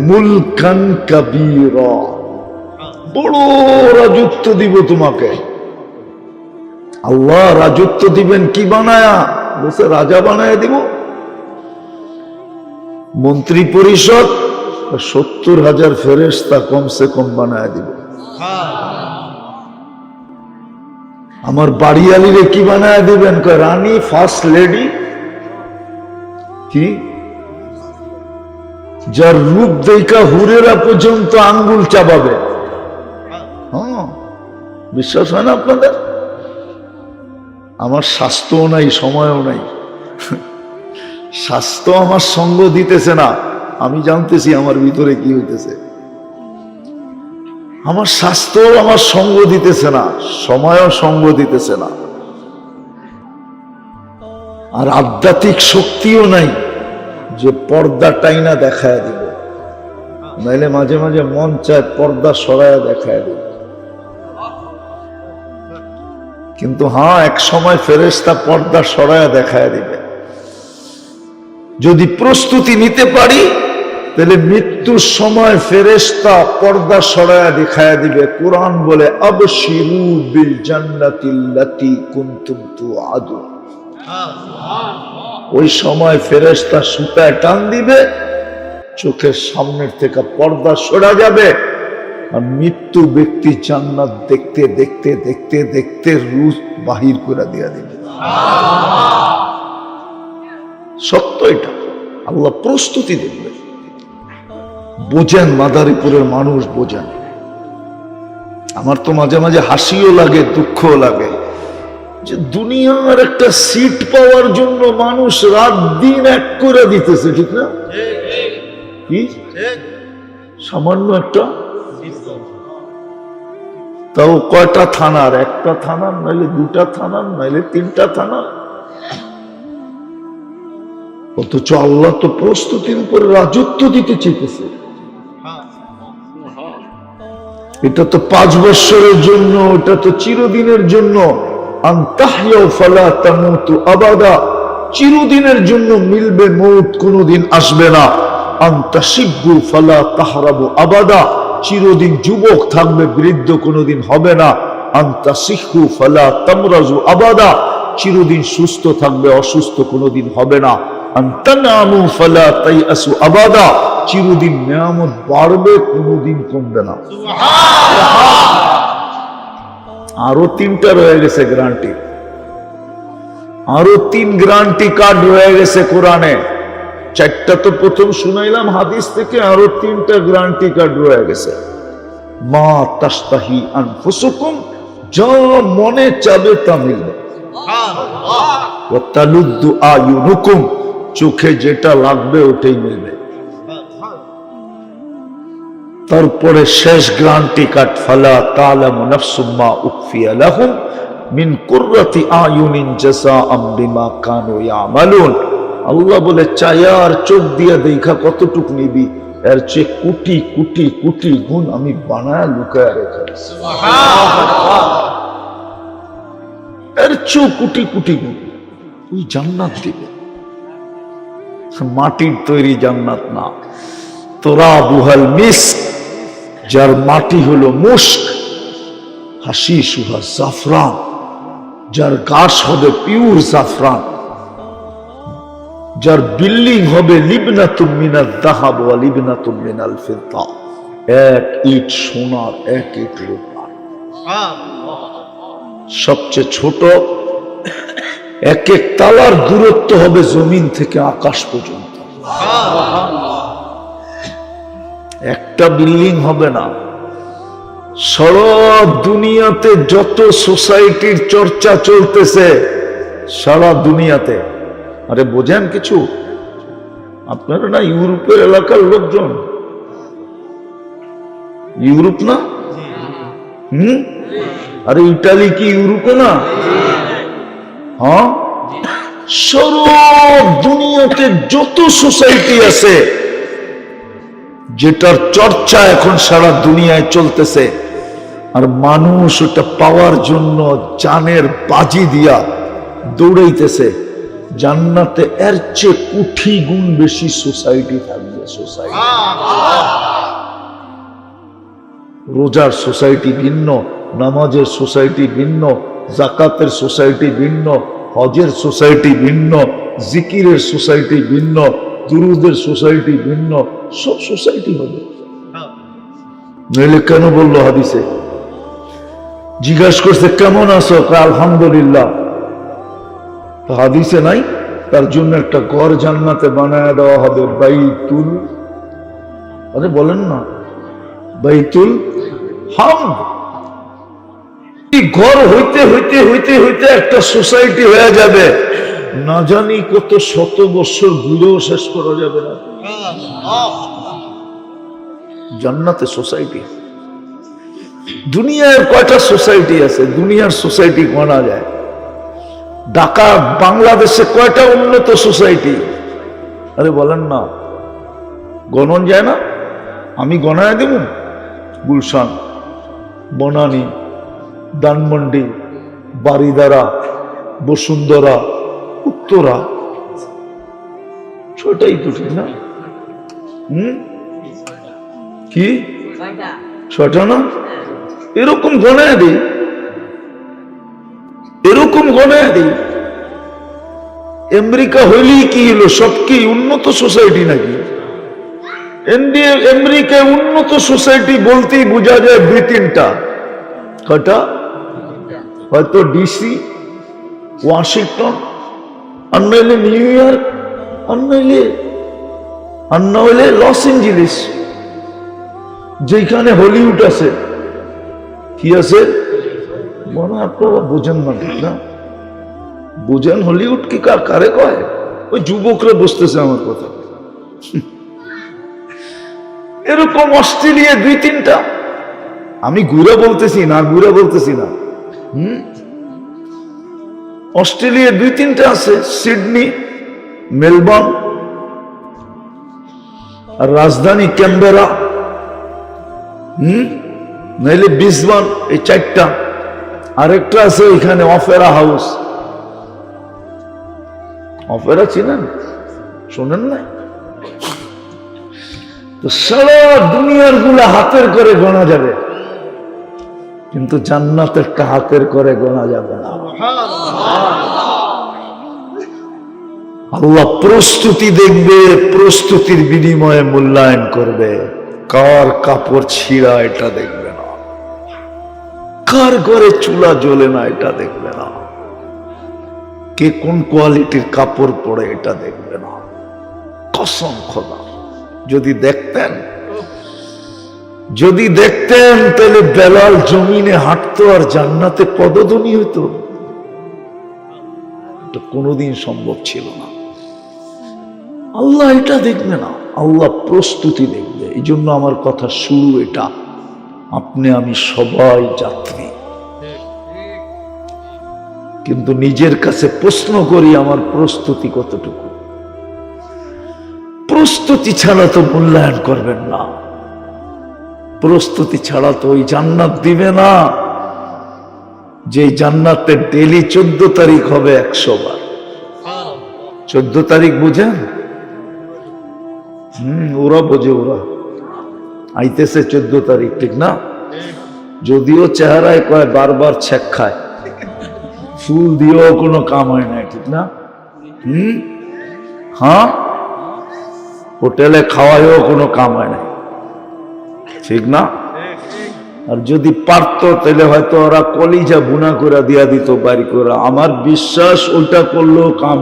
মুলকান কাবীরা, বড় রাজত্ব দিব তোমাকে। আল্লাহ রাজত্ব দিবেন কি বানায়া? বলছে রাজা বানায়া দিব। মন্ত্রী পরিষদ 70,000 ফেরেশতা কমসে কম বানায়া দিব। আমার বাড়িয়ালিরে কি বানায়া দিবেন? রানী, ফার্স্ট লেডি, কি যার রূপ দেখা হুরেরা পর্যন্ত আঙ্গুল চাবাবে। হ্যাঁ, বিশ্বাস হয় না আপনাদের? আমার স্বাস্থ্যও নাই, সময়ও নাই। স্বাস্থ্য আমার সঙ্গ দিতেছে না, আমি জানতেছি আমার ভিতরে কি হইতেছে। আমার স্বাস্থ্য আমার সঙ্গ দিতেছে না, সময়ও সঙ্গ দিতেছে না, আর আধ্যাত্মিক শক্তিও নাই যে পর্দা টাইনা দেখায় দিব। নাইলে মাঝে মাঝে মন চায় পর্দা সরায়া দেখায় দিব। কিন্তু হ্যাঁ, এক সময় ফেরেশতা পর্দা সরায়া দেখায় দিবে। যদি প্রস্তুতি নিতে পারি, তাহলে মৃত্যুর সময় ফেরেশতা পর্দা সরায়া দেখায় দিবে। কোরআন বলে আবশিরু বিল জান্নাতিল্লাতী কুনতুম তুআদুন। ওই সময় ফেরেশতা সুতায় টান দিবে, চোখের সামনের থেকে পর্দা সরা যাবে, আর মৃত্যু ব্যক্তি জান্নাত দেখতে দেখতে দেখতে দেখতে রূহ বাহির করে দিয়া দিবে। সত্য এটা, আল্লাহ প্রস্তুতি দেখবে। বোঝেন, মাদারীপুরের মানুষ বোঝেন। আমার তো মাঝে মাঝে হাসিও লাগে, দুঃখও লাগে যে দুনিয়ার একটা সিট পাওয়ার জন্য মানুষ রাত দিন এক করে দিতেছে, ঠিক না? কি সামান্য একটা, তাও কয়টা থানার, একটা থানার নাইলে দুটা থানার নাইলে তিনটা থানার, অথচ আল্লাহ তো প্রস্তুতির উপরে রাজত্ব দিতে চেয়েছে। এটা তো 5 বছরের জন্য, এটা তো চিরদিনের জন্য। আনতাহইয়া ফালা তামুতু আবাদা, চিরদিনের জন্য মিলবে, মৌত কোনোদিন আসবে না। আনতাশিব্বু ফালা তাহরাবু আবাদা, চিরদিন যুবক থাকবে, বৃদ্ধ কোনোদিন হবে না। আনতাসিহু ফালা তামরাজু আবাদা, চিরদিন সুস্থ থাকবে, অসুস্থ কোনোদিন হবে না। আনতানামু ফালা তাইয়াসু আবাদা, চিরদিন নিয়ামত বাড়বে, কোনোদিন কমবে না। আরো 3টা রয়ে গেছে গ্যারান্টি, আরো 3 গ্যারান্টি কার্ড রয়ে গেছে কোরআনে। 4টা তো প্রথম শুনাইলাম হাদিস থেকে, আরো 3টা গ্যারান্টি কার্ড রয়ে গেছে। মা তাশতাহি আনফুসুকুম, যা মনে চাবে তা মিলবে। ওয়া তালুদ্দু আয়ুনুকুম, চোখে যেটা লাগবে ওটাই মিলবে। তারপরে শেষ গ্যারান্টি কার্ড, ফালা তা'লামু নাফসুম মা উখফিয়া লাহুম মিন কুররাতি আয়ুনিন জাযাআম বিমা কানু ইয়ামালুন। আল্লাহ বলে, চায়ার চোখ দিয়া দেখা কতটুক নিবি, এর চেয়ে কোটি কোটি কোটি গুণ আমি বানায় লুকায় রেখে, এর চেয়ে কোটি কোটি গুণ ওই জান্নাত দিবে। মাটির তৈরি জান্নাত না, তোরাবুহাল মিস্ক, যার মাটি হলো মুস্ক, হাসিসুহা জাফরান, যার ঘাস হবে পিওর জাফরান, যার বিল্ডিং হবে লিবনাতুম মিনাল যাহাব ওয়া লিবনাতুম মিনাল ফিদ্দা, 1 ইট সোনার 1 ইট রূপার। সবচেয়ে ছোট 1 তালার দূরত্ব হবে জমিন থেকে আকাশ পর্যন্ত। একটা বিল্ডিং হবে না। সারা দুনিয়াতে যত সোসাইটির চর্চা চলতেছে, সারা দুনিয়াতে, আরে বোঝেন কিছু আপনারা না? ইউরোপের এলাকার লোকজন, ইউরোপ না? আরে ইটালি কি ইউরোপে না? হ্যাঁ, সারা দুনিয়াতে যত সোসাইটি আছে, যেটার চর্চা এখন সারা দুনিয়ায় চলতেছে, আর মানুষ ওটা পাওয়ার জন্য জানের বাজি দিয়া দৌড়াইতেছে, জান্নাতে এর চেয়ে কোটি গুণ বেশি সোসাইটি থাকবে। সোসাইটি, রোজার সোসাইটি ভিন্ন, নামাজের সোসাইটি ভিন্ন, জাকাতের সোসাইটি ভিন্ন, হজের সোসাইটি ভিন্ন, জিকিরের সোসাইটি ভিন্ন, দুরুদের সোসাইটি ভিন্ন, সব সোসাইটি হবে। নইলে কেন বললো হাদিসে? জিজ্ঞাসা করছে কেমন আছো, আলহামদুলিল্লাহ। হাদিসে নাই তার জন্য একটা ঘর জান্নাতে বানায় দেওয়া হবে, বাইতুল, আরে বলেন না, বাইতুল হামদ। ঘর হইতে হইতে হইতে হইতে একটা সোসাইটি হয়ে যাবে, না জানি কত শত বছর ঘুরেও শেষ করা যাবে না। জান্নাতে সোসাইটি, দুনিয়ার কয়টা সোসাইটি আছে? দুনিয়ার সোসাইটি গোনা যায়। ঢাকা বাংলাদেশে কয়টা উন্নত সোসাইটি? আরে বলেন না, গণন যায় না? আমি গণায় দেব। গুলশান, বনানী, ধানমন্ডি, বারিদারা, বসুন্ধরা, উত্তরা, 6টাই তো, ঠিক না? কি 6টা না? এরকম গণায় দিই, এরকম গণায় দিই। আমেরিকা হইলেই কি হলো? সব কি উন্নত সোসাইটি নাকি? আমেরিকায় উন্নত সোসাইটি বলতেই বোঝা যায় 2-3টা। কটা? হয়তো ডিসি, ওয়াশিংটন, আর নইলে নিউ ইয়র্ক, আর নইলে লস এঞ্জেলিস, যেখানে হলিউড আছে। কি আছে মনে হয় আপনারা বোঝেন না, ঠিক না? বোঝেন হলিউড কি কারে কয়? ওই যুবকরা বসতেছে আমার কথা। এরকম অস্ট্রেলিয়া 2-3টা, আমি ঘুরে বলতেছি না, অস্ট্রেলিয়া 2-3টা আছে, সিডনি, মেলবোর্ন, আর রাজধানী ক্যানবেরা, নাইলে ব্রিসবেন, এই 4টা। আরেকটা আছে এখানে অপেরা হাউস। অপেরা চিনেন? শোনেন না? তো সারা দুনিয়ার গুলা হাতের করে গোনা যাবে, কিন্তু জান্নাতেরটা হাতের করে গোনা যাবে না। আল্লাহ প্রস্তুতি দেখবে, প্রস্তুতির বিনিময়ে মূল্যায়ন করবে। কার কাপড় ছিঁড়া এটা দেখবে না, কার ঘরে চুলা জ্বলে না এটা দেখবে না, কে কোন কোয়ালিটির কাপড় পরে এটা দেখবে না। কসম খোদা, যদি দেখতেন তাহলে বেলাল জমিনে হাঁটতো আর জান্নাতে পদধ্বনি হইতো। এটা কোনোদিন সম্ভব ছিল না। আল্লাহ এটা দেখবে না, আল্লাহ প্রস্তুতি দেখবে। এই জন্য আমার কথা শুরু এটা, আপনি আমি সবাই যাত্রী। কিন্তু নিজের কাছে প্রশ্ন করি, আমার প্রস্তুতি কতটুকু? প্রস্তুতি ছাড়া তো মূল্যায়ন করবেন না, প্রস্তুতি ছাড়া তো ওই জান্নাত দিবে না যে জান্নাতের ডেলি 14 তারিখ হবে 100 বার। 14 তারিখ বুঝেন? ওরা বোঝে, ওরা আইতেছে 14 তারিখ, ঠিক না? যদিও চেহারায় কয় বারবার ছেক খায়, ফুল দিয়েও কোনো কাম হয় না, ঠিক না? হ্যাঁ, হোটেলে খাওয়ায়ও কোনো কাম হয় না, ঠিক না? আর যদি পারতো তাহলে হয়তো ওরা কলিজা বুনা করে দিয়া দিত বাড়ি করে। আমার বিশ্বাস ওইটা করলেও কাম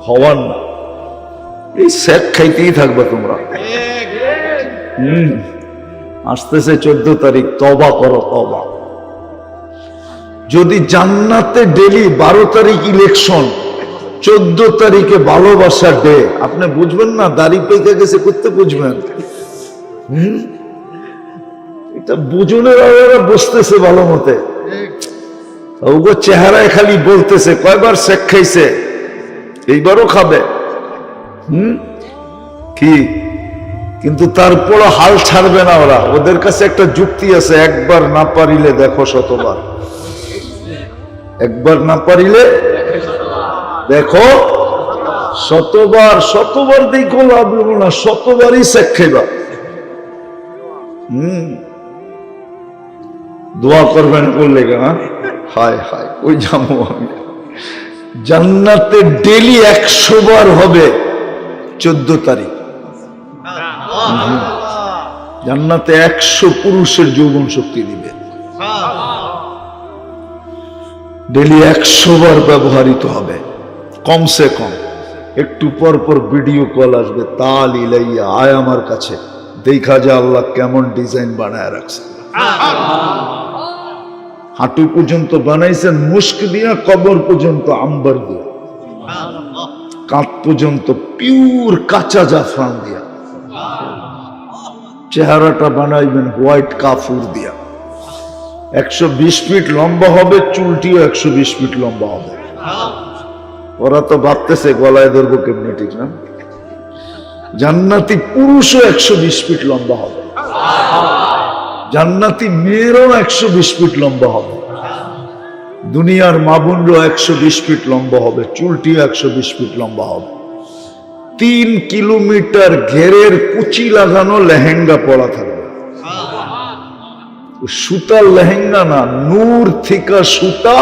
হওয়ার না। এই শেখ খাইতেই থাকবে তোমরা। আসতেছে 14 তারিখ, তওবা করো, তওবা। যদি জান্নাতে ডেলি 12 তারিখ ইলেকশন, 14 তারিখে ভালোবাসার ডে, আপনি বুঝবেন না? দাড়ি পেকে গেছে করতে বুঝবেন? এটা বুঝনের ওরা বসতেছে ভালো মতে, ওগো চেহারায় খালি বলতেছে কয়বার শেখ খাইছে, এইবারও খাবে। কি কিন্তু তারপরও হাল ছাড়বে না ওরা। ওদের কাছে একটা যুক্তি আছে, একবার না পারিলে দেখো শতবার। একবার না পারিলে দেখো শতবার। শতবার দেখো লাভ হলো না, শতবারই শেখ খাইবা। দোয়া করবেন করলে, হ্যাঁ, হায় হায়, ওই যাবো আমি। জান্নাতে ডেলি 100 বার হবে 14 তারিখ। জান্নাতে 100 পুরুষের যৌবন শক্তি দিবে, ডেলি 100 বার ব্যবহৃত হবে কমসে কম। একটু পর পর ভিডিও কল আসবে, তাল ইলাইয়া, আয় আমার কাছে, দেখা যায় আল্লাহ কেমন ডিজাইন বানায় রাখছে। হাঁটু পর্যন্ত বানাইছেন মুস্ক দিয়া, কবর পর্যন্ত আম্বার দিয়া, কাঁধ পর্যন্ত পিওর কাঁচা জাফরান দিয়া, চেহারাটা বানাইবেন হোয়াইট কাফুর দিয়া। 120 ফিট লম্বা হবে, চুলটিও 120 ফিট লম্বা হবে। ওরা তো ভাবতেছে গলায় ধরবো কেমনি, ঠিক না? জান্নাতি পুরুষও 120 ফিট লম্বা হবে, জান্নাতি মেয়েরও 120 ফিট লম্বা হবে, দুনিয়ার মা বোনরও 120 ফিট লম্বা হবে, চুলটিও 120 ফিট লম্বা হবে। 3 কিলোমিটার ঘেরের কুচি লাগানো লেহেঙ্গা পরা থাকবে। সুতার লেহেঙ্গা না, নূর থেকে সুতা,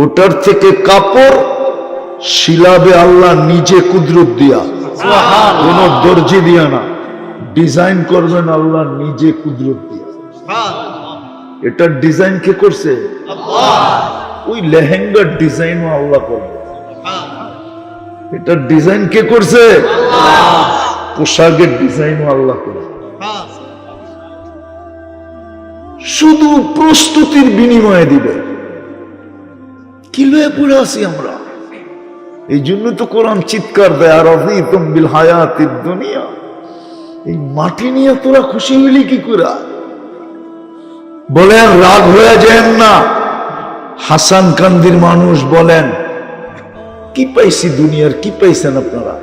ওটার থেকে কাপড় শিলাবে আল্লাহ নিজে কুদরত দিয়া, কোন দর্জি দিয়া না, ডিজাইন করবেন আল্লাহ নিজে কুদরত দিয়া। এটার ডিজাইন কে করছে? ওই লেহেঙ্গার ডিজাইনও আল্লাহ করবে। এটার ডিজাইন কে করছে? পোশাকের ডিজাইনও আল্লাহ করবে। শুধু প্রস্তুতির বিনিময়ে দিবে। কি লয়ে পড়ে আছি আমরা? এই জন্য তো কোরআন চিৎকার দেয়, আর রাযীতুম বিল হায়াতিদ দুনিয়া। এই মাটি নিয়ে তোরা খুশি হইলি কি করে? বলেন রাগ হয়ে যায় না। হাসান কান্দির মানুষ বলেন, কি পাইছি দুনিয়ার? কি পাইছেন আপনারা?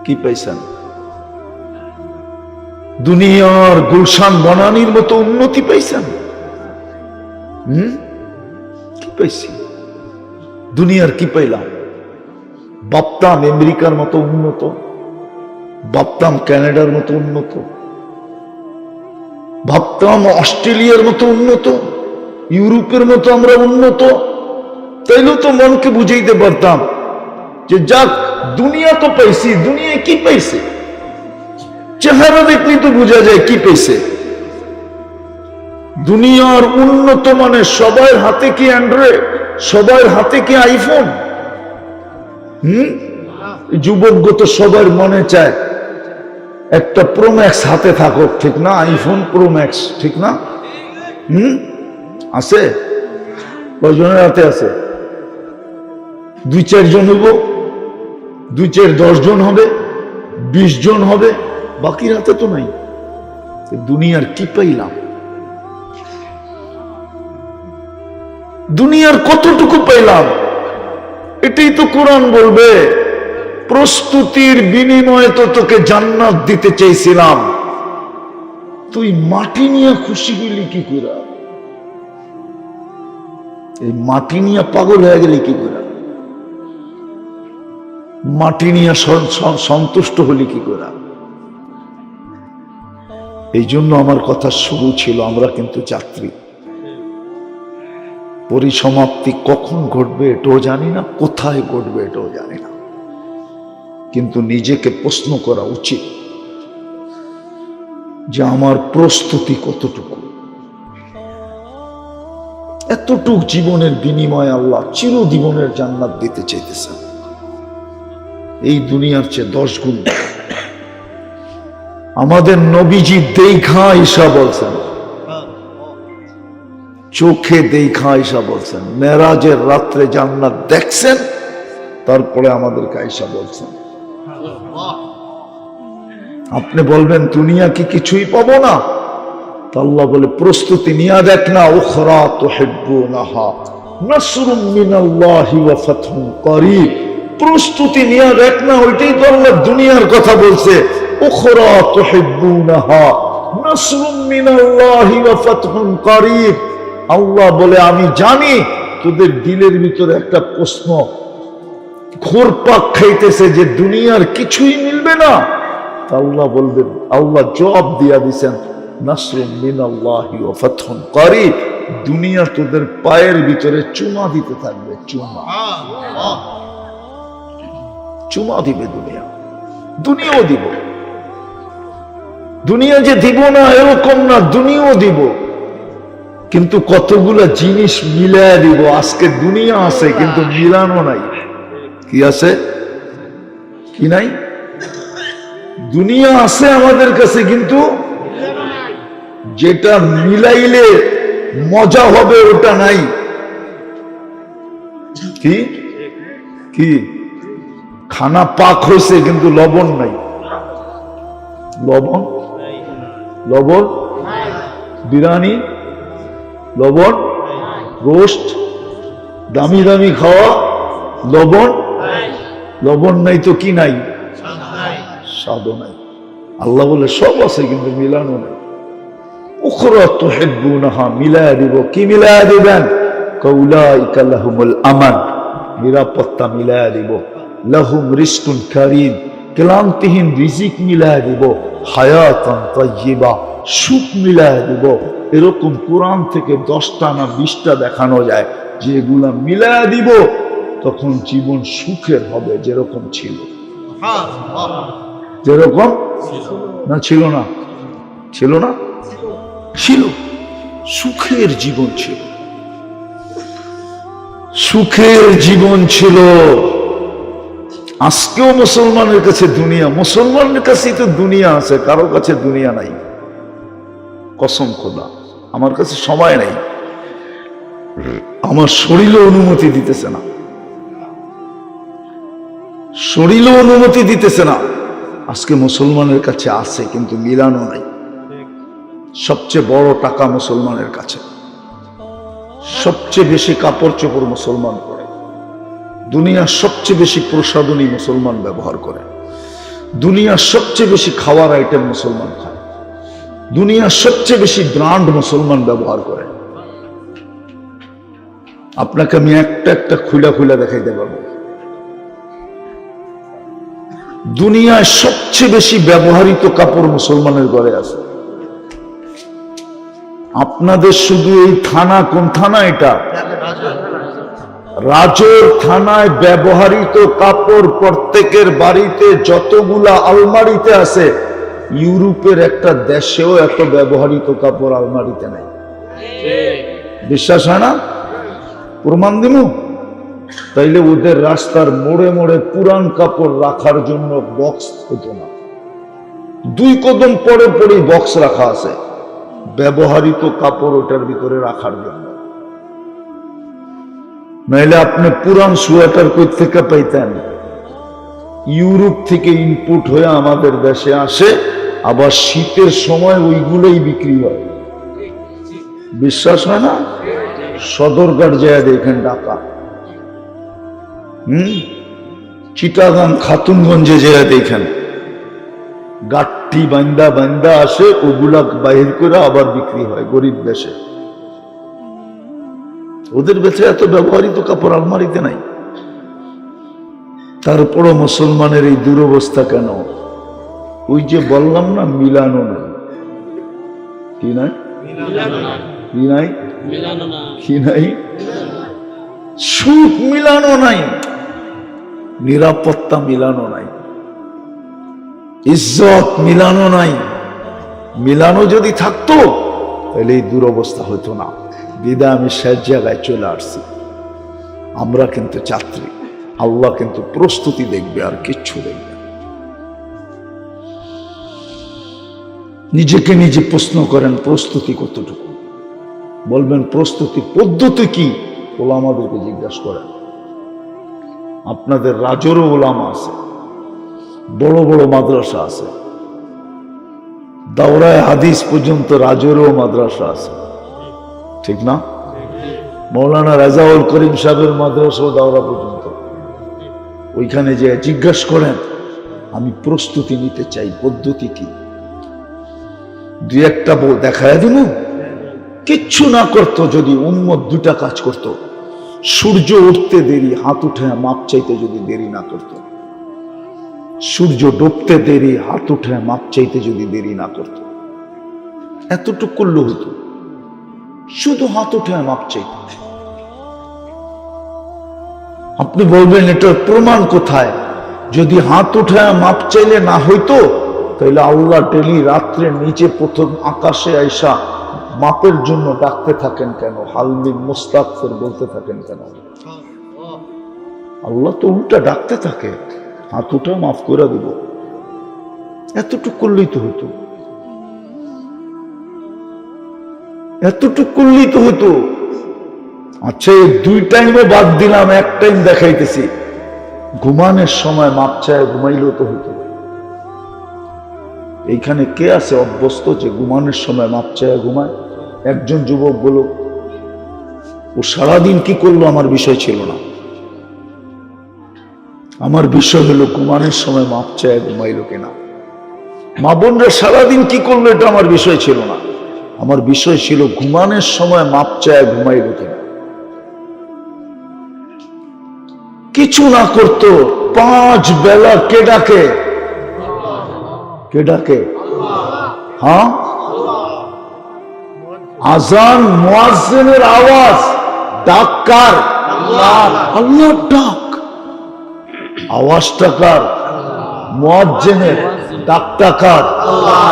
কি পাইছেন? দুনিয়ার গুলশান বনানীর মতো উন্নতি পাইছেন? কি পাইছি? দুনিয়ার কি পাইলাম? ভাবতাম আমেরিকার মতো উন্নত, ভাবতাম কানাডার মতো উন্নত, ভাবতাম অস্ট্রেলিয়ার মতো উন্নত, ইউরোপের মতো আমরা উন্নত। তাইলেও তো মনকে বুঝাইতে পারতাম যে যাক, দুনিয়া তো পাইছি। দুনিয়ায় কি পাইছে? চেহারা দেখলে তো বোঝা যায় কি পেয়েছে। দুনিয়ার উন্নত মানে সবার হাতে কি অ্যান্ড্রয়েড, সবার হাতে কি আইফোন? যুবক তো সবার মনে চায় একটা প্রো ম্যাক্স হাতে থাকুক, ঠিক না? আইফোন প্রো ম্যাক্স, ঠিক না? আছে? কয়জনের হাতে আছে? 2-4 জন হইব, 2-4-10 জন হবে, 20 জন হবে, বাকির হাতে তো নাই। দুনিয়ার কি পাইলাম? দুনিয়ার কতটুকু পাইলাম? এটাই তো কোরআন বলবে। প্রস্তুতির বিনিময়ে তো তোকে জান্নাত দিতে চাইছিলাম, তুই মাটি নিয়ে খুশি হইলি কি করে? এই মাটি নিয়ে পাগল হয়ে গেলি কি করে? মাটি নিয়ে সন্তুষ্ট হলি কি করে? এই জন্য আমার কথা শুরু ছিল, আমরা কিন্তু যাত্রী। পরিসমাপ্তি কখন ঘটবে এটাও জানি না, কোথায় ঘটবে এটাও জানি না, কিন্তু নিজেকে প্রশ্ন করা উচিত যে আমার প্রস্তুতি কতটুকু। এতটুক জীবনের বিনিময়ে আল্লাহ চিরজীবনের জান্নাত দিতে চাইতেছেন। এই দুনিয়ার চেয়ে 10 গুণ। আমাদের নবীজি দেখা ঈশা বলছেন, চোখে দেখা ঈশা বলছেন, মেরাজের রাত্রে জান্নাত দেখছেন, তারপরে আমাদেরকে ঈশা বলছেন। আপনি বলবেন দুনিয়া কি কিছুই পাবো না? তো আল্লাহ বলে প্রস্তুতি নিয়ে দেখ না, উখরা তুহিব্বুনাহা নাসরুম মিনাল্লাহি ওয়া ফাতহুন করিব। প্রস্তুতি নিয়ে দেখ না, ওইটাই তো আল্লাহ দুনিয়ার কথা বলছে। উখরা তুহিব্বুনাহা নাসরুম মিনাল্লাহি ওয়া ফাতহুন করিব। আল্লাহ বলে আমি জানি তোদের দিলের ভিতরে একটা প্রশ্ন ঘুরপাক খাইতেছে যে দুনিয়ার কিছুই মিলবে না। আল্লাহ বলবেন, আল্লাহ জবাব দিয়া দিছেন, নাসরুম মিনাল্লাহি ওয়া ফাতহুন করিব। দুনিয়া তোদের পায়ের ভিতরে চুমা দিতে থাকবে, চুমা চুমা দিবে দুনিয়া। দুনিয়াও দিব, দুনিয়া যে দিব না এরকম না, দুনিয়াও দিব, কিন্তু কতগুলো জিনিস মিলায় দিব। আজকে দুনিয়া আছে কিন্তু মিলানো নাই। কি আছে? কি নাই? দুনিয়া আছে আমাদের কাছে, কিন্তু যেটা মিলাইলে মজা হবে ওটা নাই। কি কি? খানা পাক হয়েছে কিন্তু লবণ নাই। লবণ লবণ বিরিয়ানি লবণ, রোস্ট দামি দামি খাওয়া, লবণ লবণ নাই তো কি নাই? স্বাদও নাই। আল্লাহ বলে সব আছে কিন্তু মিলানো নাই। উখরা তুহিব্বুনাহা, মিলায়া দিব। কি মিলায়া দিবেন? কাউলাইকা লাহুমুল আমান, নিরাপত্তা মিলায়া দিব। লাহুম রিজকুন কারীম, ক্লান্তিহীন রিজিক মিলায়া দিব। হায়াতান তাইয়্যিবা, সুখ মিলায়া দিব। এরকম কোরআন থেকে 10টা না 20টা দেখানো যায়, যেগুলা মিলায়া দিব তখন জীবন সুখের হবে, যেরকম ছিল। যেরকম না ছিল না? ছিল না? ছিল। সুখের জীবন ছিল, সুখের জীবন ছিল। আজকেও মুসলমানের কাছে দুনিয়া, মুসলমানের কাছেই তো দুনিয়া আছে, কারো কাছে দুনিয়া নাই। কসম খোদা, আমার কাছে সময় নেই, আমার শরীরও অনুমতি দিতেছে না, শরীরও অনুমতি দিতেছে না। আজকে মুসলমানের কাছে আছে কিন্তু মিলানো নাই। সবচেয়ে বড় টাকা মুসলমানের কাছে, সবচেয়ে বেশি কাপড় চোপড় মুসলমান পরে, দুনিয়ার সবচেয়ে বেশি প্রসাধনী মুসলমান ব্যবহার করে, দুনিয়ার সবচেয়ে বেশি খাওয়ার আইটেম মুসলমান খায়, দুনিয়ার সবচেয়ে বেশি ব্র্যান্ড মুসলমান ব্যবহার করে। আপনাকে আমি একটা একটা খুলা খুলা দেখাইতে পারবো। দুনিয়ায় সবচেয়ে বেশি ব্যবহৃত কাপড় মুসলমানের ঘরে আছে। আপনাদের শুধু এই থানা, কোন থানা এটা? রাজোর থানায় ব্যবহৃত কাপড় প্রত্যেকের বাড়িতে যতগুলা আলমারিতে আছে, ইউরোপের একটা দেশেও এত ব্যবহৃত কাপড় আলমারিতে নাই। বিশ্বাস হয় না? প্রমাণ দিব? তাইলে ওদের রাস্তার মোড়ে মোড়ে পুরান কাপড় রাখার জন্য বক্স হতো না, 2 কদম পরে পরে বক্স রাখা আছে ব্যবহৃত কাপড় ওটার ভিতরে রাখার জন্য। নাইলে আপনি পুরান সোয়েটার কই থেকে পাইতেন? ইউরোপ থেকে ইনপুট হয়ে আমাদের দেশে আসে, আবার শীতের সময় ওইগুলোই বিক্রি হয়। বিশ্বাস হয় না? সদরঘাট যায় দেখেন, ঢাকা, চিটাগাং, খাতুনগঞ্জে যায় দেখেন, গাঠি বান্দা বান্দা আসে, ওগুলা বাহির করে আবার বিক্রি হয় গরিব দেশে। ওদের দেশে এত ব্যবহৃত কাপড় আলমারিতে নাই। তারপরও মুসলমানের এই দুরবস্থা কেন? ওই যে বললাম না, মিলানো নাই। কি নাই? কি নাই? কি নাই? সুখ মিলানো নাই, নিরাপত্তা মিলানো নাই, ইজ্জত মিলানো নাই। মিলানো যদি থাকতো তাহলে এই দুরবস্থা হতো না। বিদায় আমি শেষ জায়গায় চলে আসছি। আমরা কিন্তু যাত্রী, আল্লাহ কিন্তু প্রস্তুতি দেখবে, আর কিচ্ছু দেখবে। নিজেকে নিজে প্রশ্ন করেন, প্রস্তুতি কতটুকু? বলবেন প্রস্তুতি পদ্ধতি কি? ওলামাদেরকে জিজ্ঞাসা করেন। আপনাদের রাজরও ওলামা আছে, বড় বড় মাদ্রাসা আছে, দাওরায়ে হাদিস পর্যন্ত রাজরও মাদ্রাসা আছে, ঠিক না? মৌলানা রাজাউল করিম সাহেবের মাদ্রাসা দাওরা পর্যন্ত। ওইখানে যে জিজ্ঞাসা করেন, আমি প্রস্তুতি নিতে চাই, পদ্ধতি কি? 2-1টা দেখায় দিব। কিচ্ছু না করতো যদি উম্মত 2টা কাজ করত। সূর্য উঠতে দেরি, হাত উঠে মাপ চাইতে যদি দেরি না করত। সূর্য ডুবতে দেরি, হাত উঠে মাপ চাইতে যদি দেরি না করত। এতটুকু করলে হতো, শুধু হাত উঠে মাপ চাইতে। আপনি বলবেন এটার প্রমাণ কোথায়? যদি হাত উঠে মাপ চাইলে না হইতো, তাহলে আল্লাহ ডেলি রাত্রে নিচে প্রথম আকাশে আইসা মাপের জন্য ডাকতে থাকেন কেন? হালমি মুস্তাগফির বলতে থাকেন কেন? আল্লাহ তো উল্টা ডাকতে থাকে, হাত উঠা মাফ করে দিব। এতটুকু করলেই তো হতো, এতটুকু করলেই তো হতো। আচ্ছা, এই 2 টাইমে বাদ দিলাম, 1 টাইম দেখাইতেছি। ঘুমানোর সময় মাপ চায় ঘুমাইলেও তো হতো। এইখানে কে আছে অভ্যস্ত যে ঘুমানোর সময় মাপ চায় ঘুমায়? একজন যুবক বলো, ও সারাদিন কি করলো আমার বিষয় ছিল না। আমার বিষয় হলো ঘুমানোর সময় মাপ চায় ঘুমাইলো কিনা। মা বোনরা সারাদিন কি করলো এটা আমার বিষয় ছিল না। আমার বিষয় ছিল ঘুমানোর সময় মাপ চায় ঘুমাইলো কিনা। কিছু না করতো, 5 বেলা কে ডাকে? কে ডাকে? হ্যাঁ, আজান, মুয়াজ্জিনের আওয়াজ, ডাক কার? আল্লাহ। আল্লাহর ডাক, আওয়াজটা কার? মুয়াজ্জিনের, ডাকটা কার? আল্লাহ।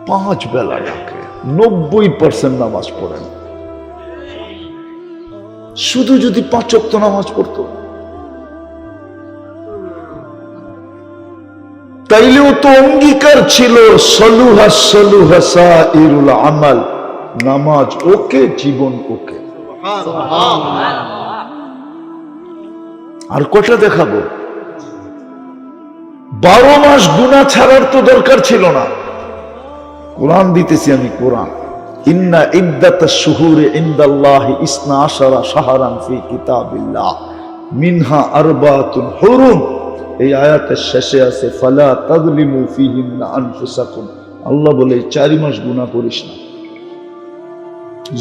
5 বেলা ডাকে, 90% নামাজ পড়েন। শুধু যদি 5 ওয়াক্ত নামাজ পড়তো, তাইলেও তো অঙ্গীকার ছিল সলুহা সলুহা সাইরুল আমাল, নামাজ ওকে, জীবন ওকে। আর কটা দেখাবো? 12 মাস গুনাহ ছাড়ার তো দরকার ছিল না। কোরআন দিতেছি আমি, কোরআন। ইন্না ইদ্দাতাশ শুহুরি ইনদাল্লাহি 12 শাহরান ফি কিতাবিল্লাহ মিনহা আরবাতুন হুরুম। এই আয়াতের শেষে আছে ফালা তাযলিমু ফীহিন্না আনফুসাকুম। আল্লাহ বলে 4 মাস গুনাহ করিস না।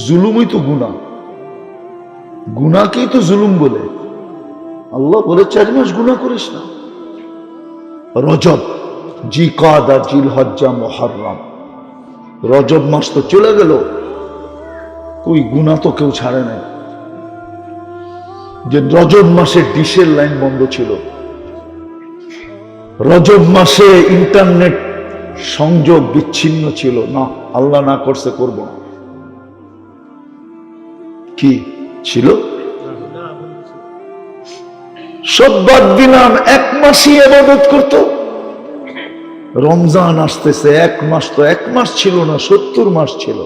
জুলুমই তো গুনাহ, গুনাহকেই তো জুলুম বলে। আল্লাহ বলে 4 মাস গুনাহ করিস না। রজব, জিকাদা, জিলহজ্জা, মুহররম, রজব মাস তো চলে গেল, কই গুনাহ তো কেউ ছাড়ে নাই। যে রজব মাসে ডিশের লাইন বন্ধ ছিল, রজব মাসে ইন্টারনেট সংযোগ বিচ্ছিন্ন ছিল না, আল্লাহ না করছে করব না। কি ছিল? সব বাদ দিলাম, 1 মাসই ইবাদত করত। রমজান আসতেছে, 1 মাস তো 1 মাস ছিল না, 70 মাস ছিল।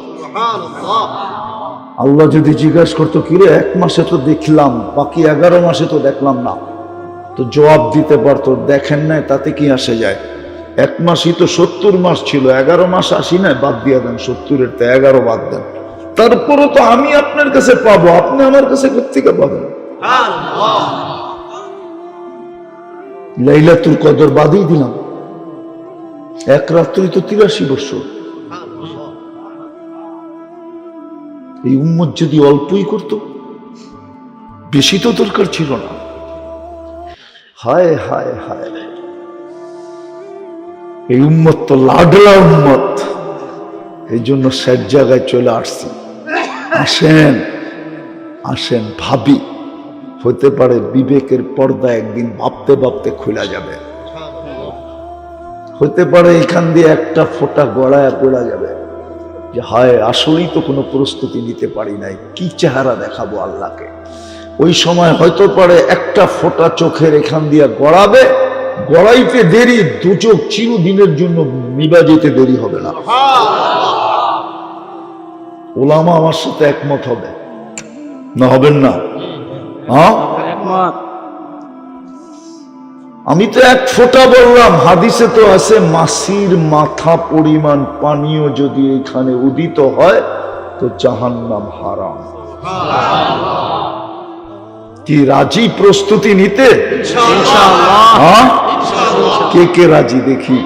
আল্লাহ যদি জিজ্ঞাসা করতো কিরে 1 মাসে তো দেখলাম, বাকি 11 মাসে তো দেখলাম না, তো জবাব দিতে পারতো দেখেন নাই, তাতে কি আসে যায়? 1 মাসই তো 70 মাস ছিল, 11 মাস আসি নাই, বাদ দিয়ে দেন, 70-এর তো 11 বাদ দেন। তারপরও তো আমি আপনার কাছে পাবো, আপনি আমার কাছে কোত্থেকে পাবেন? লাইলাতুল কদর বাদই দিলাম, 1 রাত্রি তো 83 বছর। এই উম্মত যদি অল্পই করত, বেশি তো দরকার ছিল না। হায় হায় হায়, এই উম্মত তো লাডলা উম্মত, এই জন্য সব জায়গায় চলে আসছি। আসেন আসেন, ভাবি, হতে পারে বিবেকের পর্দা একদিন ভাবতে ভাবতে খোলা যাবে। হতে পারে এখান দিয়ে একটা ফোঁটা গড়ায় পড়া যাবে যে হায়, আসলেই তো কোনো প্রস্তুতি নিতে পারি নাই, কি চেহারা দেখাবো আল্লাহকে। ওই সময় হয়তো পারে একটা ফোঁটা চোখের এখান দিয়ে গড়াবে, গড়াইতে দেরি, 2 চোখ চিরদিনের জন্য নিবা যেতে দেরি হবে না। ওলামা আমার সাথে একমত হবে না? হবেন না? হ্যাঁ, আমি তো 1 ফোঁটা বললাম, হাদিসে তো আছে মাছির মাথা পরিমাণ পানীয় যদি এখানে উদিত হয় তো জাহান্নাম হারাম। কি রাজি প্রস্তুতি নিতে? ইনশাআল্লাহ। কে কে রাজি দেখি?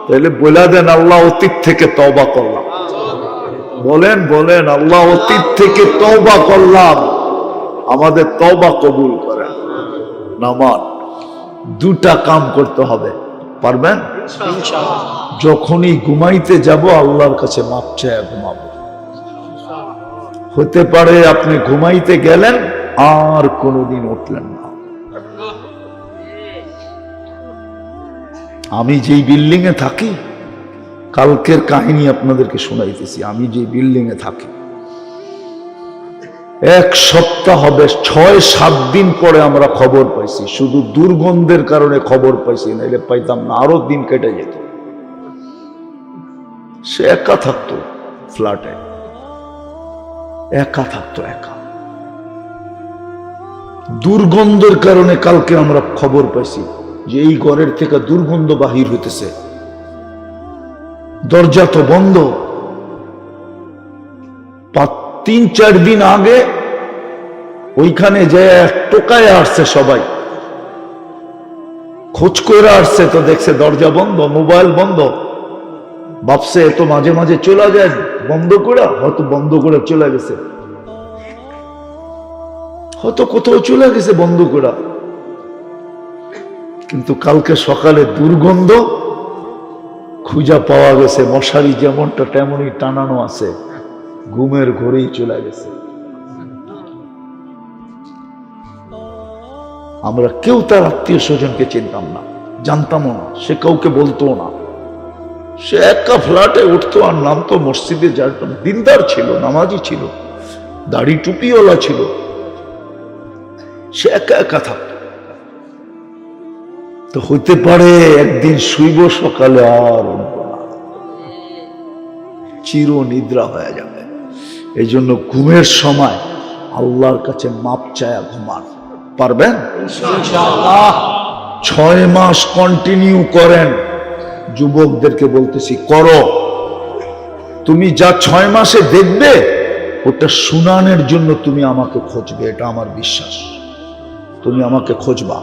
তাহলে বলে দেন আল্লাহ অতীত থেকে তওবা করলাম। বলেন বলেন, আল্লাহ অতীত থেকে তওবা করলাম, আমাদের তওবা কবুল করেন। নামাজ 2টা কাম করতে হবে, পারবেন? যখনই ঘুমাইতে যাব আল্লাহর কাছে মাপ চাইয়া ঘুমাবো। হতে পারে আপনি ঘুমাইতে গেলেন আর কোনোদিন উঠলেন না। আমি যেই বিল্ডিং এ থাকি, কালকের কাহিনী আপনাদেরকে শোনাইতেছি। আমি যে বিল্ডিং এ থাকি, 1 সপ্তাহ হবে, 6-7 দিন পরে আমরা খবর পাইছি। শুধু দুর্গন্ধের কারণে খবর পাইছি, নাইলে পাইতাম না, আরো দিন কেটে যেত। সে একা থাকতো ফ্ল্যাটে, একা থাকতো, একা। দুর্গন্ধের কারণে কালকে আমরা খবর পাইছি যে এই ঘরের থেকে দুর্গন্ধ বাহির হইতেছে। দরজা তো বন্ধ। 3-4 দিন আগে ওইখানে যে টোকায় আসছে, সবাই খোঁজ করে আসছে, তো দেখছে দরজা বন্ধ, মোবাইল বন্ধ। ভাবছে এত মাঝে মাঝে চলে যায় বন্ধ করে, হয়তো বন্ধ করে চলে গেছে, হয়তো কোথাও চলে গেছে বন্ধ করে। কিন্তু কালকে সকালে দুর্গন্ধ খুঁজা পাওয়া গেছে, মশারি যেমনটা তেমনই টানানো আছে, ঘুমের ঘরেই চলে গেছে। আমরা কেউ তার আত্মীয় স্বজনকে চিনতাম না, জানতামও না, সে কাউকে বলতো না। সে একা ফ্ল্যাটে উঠতো আর নামতো, মসজিদে যাইতো, দিনদার ছিল, নামাজি ছিল, দাড়ি টুপিওয়ালা ছিল। সে একা একা থাকত। তো হইতে পারে একদিন শুইব, সকালে আর উঠব না, চির নিদ্রা হয়ে যাবে। এই জন্য ঘুমের সময় আল্লাহর কাছে মাপ চায়া ঘুমান। পারবেন? 6 মাস কন্টিনিউ করেন। যুবকদেরকে বলতেছি, করো। তুমি যা 6 মাসে দেখবে, ওটা শুনানের জন্য তুমি আমাকে খুঁজবে, এটা আমার বিশ্বাস। তুমি আমাকে খুঁজবা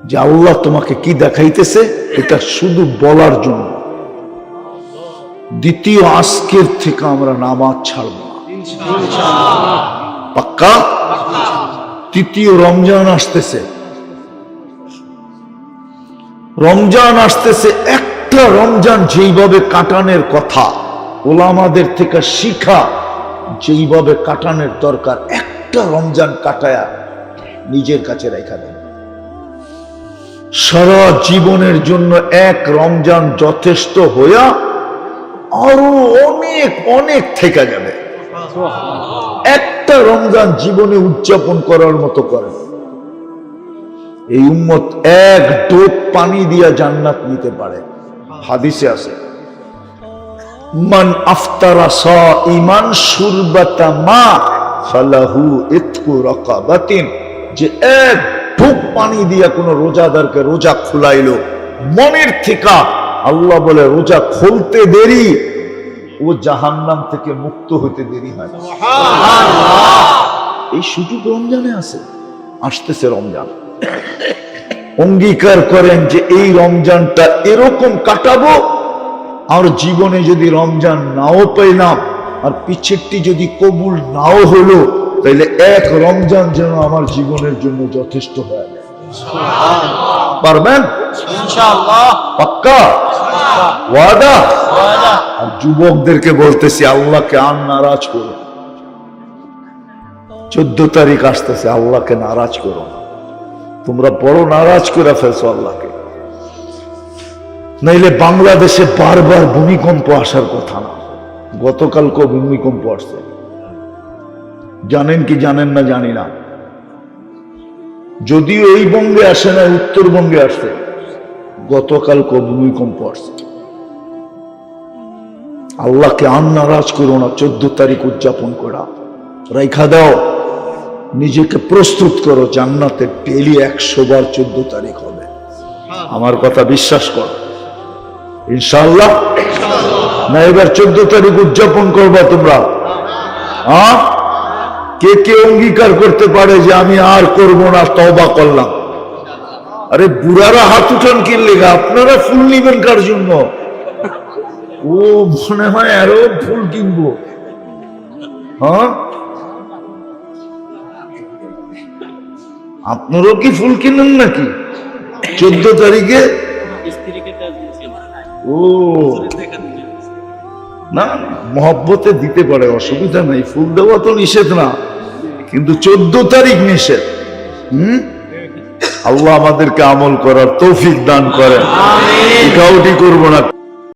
যে আল্লাহ তোমাকে কি দেখাইতেছে, এটা শুধু বলার জন্য। দ্বিতীয়, আজকের থেকে আমরা নামাজ ছাড়ব না, পাক্কা? তৃতীয়, রমজান আসতেছে। রমজান আসতেছে, একটা রমজান যেইভাবে কাটানোর কথা, ওলামাদের থেকে শিখা যেইভাবে কাটানোর দরকার, একটা রমজান কাটায়া নিজের কাছে রেখা দেন। সারা জীবনের জন্য এক রমজান যথেষ্ট হইয়া আরো অনেক অনেক থেকে যাবে। একটা রমজান জীবনে উদযাপন করার মতো করেন। এই উম্মত এক ঢোক পানি দিয়া জান্নাত নিতে পারে। হাদিসে আছে, মান আফতারা সাইমান শুরবাতা মা ফালাহু ইতকু রাকাবাতিন। যে এক ঢোক পানি দিয়া কোন রোজাদারকে রোজা খুলাইলো মনের থেকে, আল্লাহ বলে রোজা খুলতে দেরি, ও জাহান্নাম থেকে মুক্ত হইতে দেরি হয়। এই সুযোগ রমজানে আছে। আসতেছে রমজান, অঙ্গীকার করেন যে এই রমজানটা এরকম কাটাবো, আর জীবনে যদি রমজান নাও পেলাম আর পিছেরটি যদি কবুল নাও হলো, তাইলে এক রমজান যেন আমার জীবনের জন্য যথেষ্ট হয়ে যায়। পারবেন? ইনশাআল্লাহ, পাক্কা ওয়াদা? আর যুবকদেরকে বলতেছি, আল্লাহকে আর নারাজ করো। 14 তারিখ আসতেছে, আল্লাহকে নারাজ করো না। তোমরা বড় নারাজ করে ফেলছো আল্লাহকে। নাইলে বাংলাদেশে বারবার ভূমিকম্প আসার কথা না। গতকালকে ভূমিকম্প আসছে, জানেন কি জানেন না জানি না। যদিও এই বঙ্গে আসে না, উত্তরবঙ্গে আসছে। গতকালকে ভূমিকম্প আসছে। আল্লাহকে আর নারাজ করো না। 14 তারিখ উদযাপন করা রাইখা দাও। নিজেকে প্রস্তুত করো, জান্নাতে ডেলি 100 বার 14 তারিখ হবে। আমার কথা বিশ্বাস করো, ইনশাআল্লাহ। না এবার 14 তারিখ উদযাপন করবা তোমরা? হ্যাঁ, কে কে অঙ্গীকার করতে পারে যে আমি আর করব না, তওবা করলাম? আরে বুড়ারা হাত উঠান কি লেগা? আপনারা ফুল নিবেন কার জন্য? ও মনে হয় আরো ফুল কিনবো। হ্যাঁ, আপনারও কি ফুল কিনেন নাকি 14 তারিখে? ও না, মহব্বতে দিতে পারে, অসুবিধা নাই। ফুল দেওয়া তো নিষেধ না, কিন্তু 14 তারিখ নিষেধ। আল্লাহ আমাদেরকে আমল করার তৌফিক দান করেন। আমিন। কাউটি করবো না।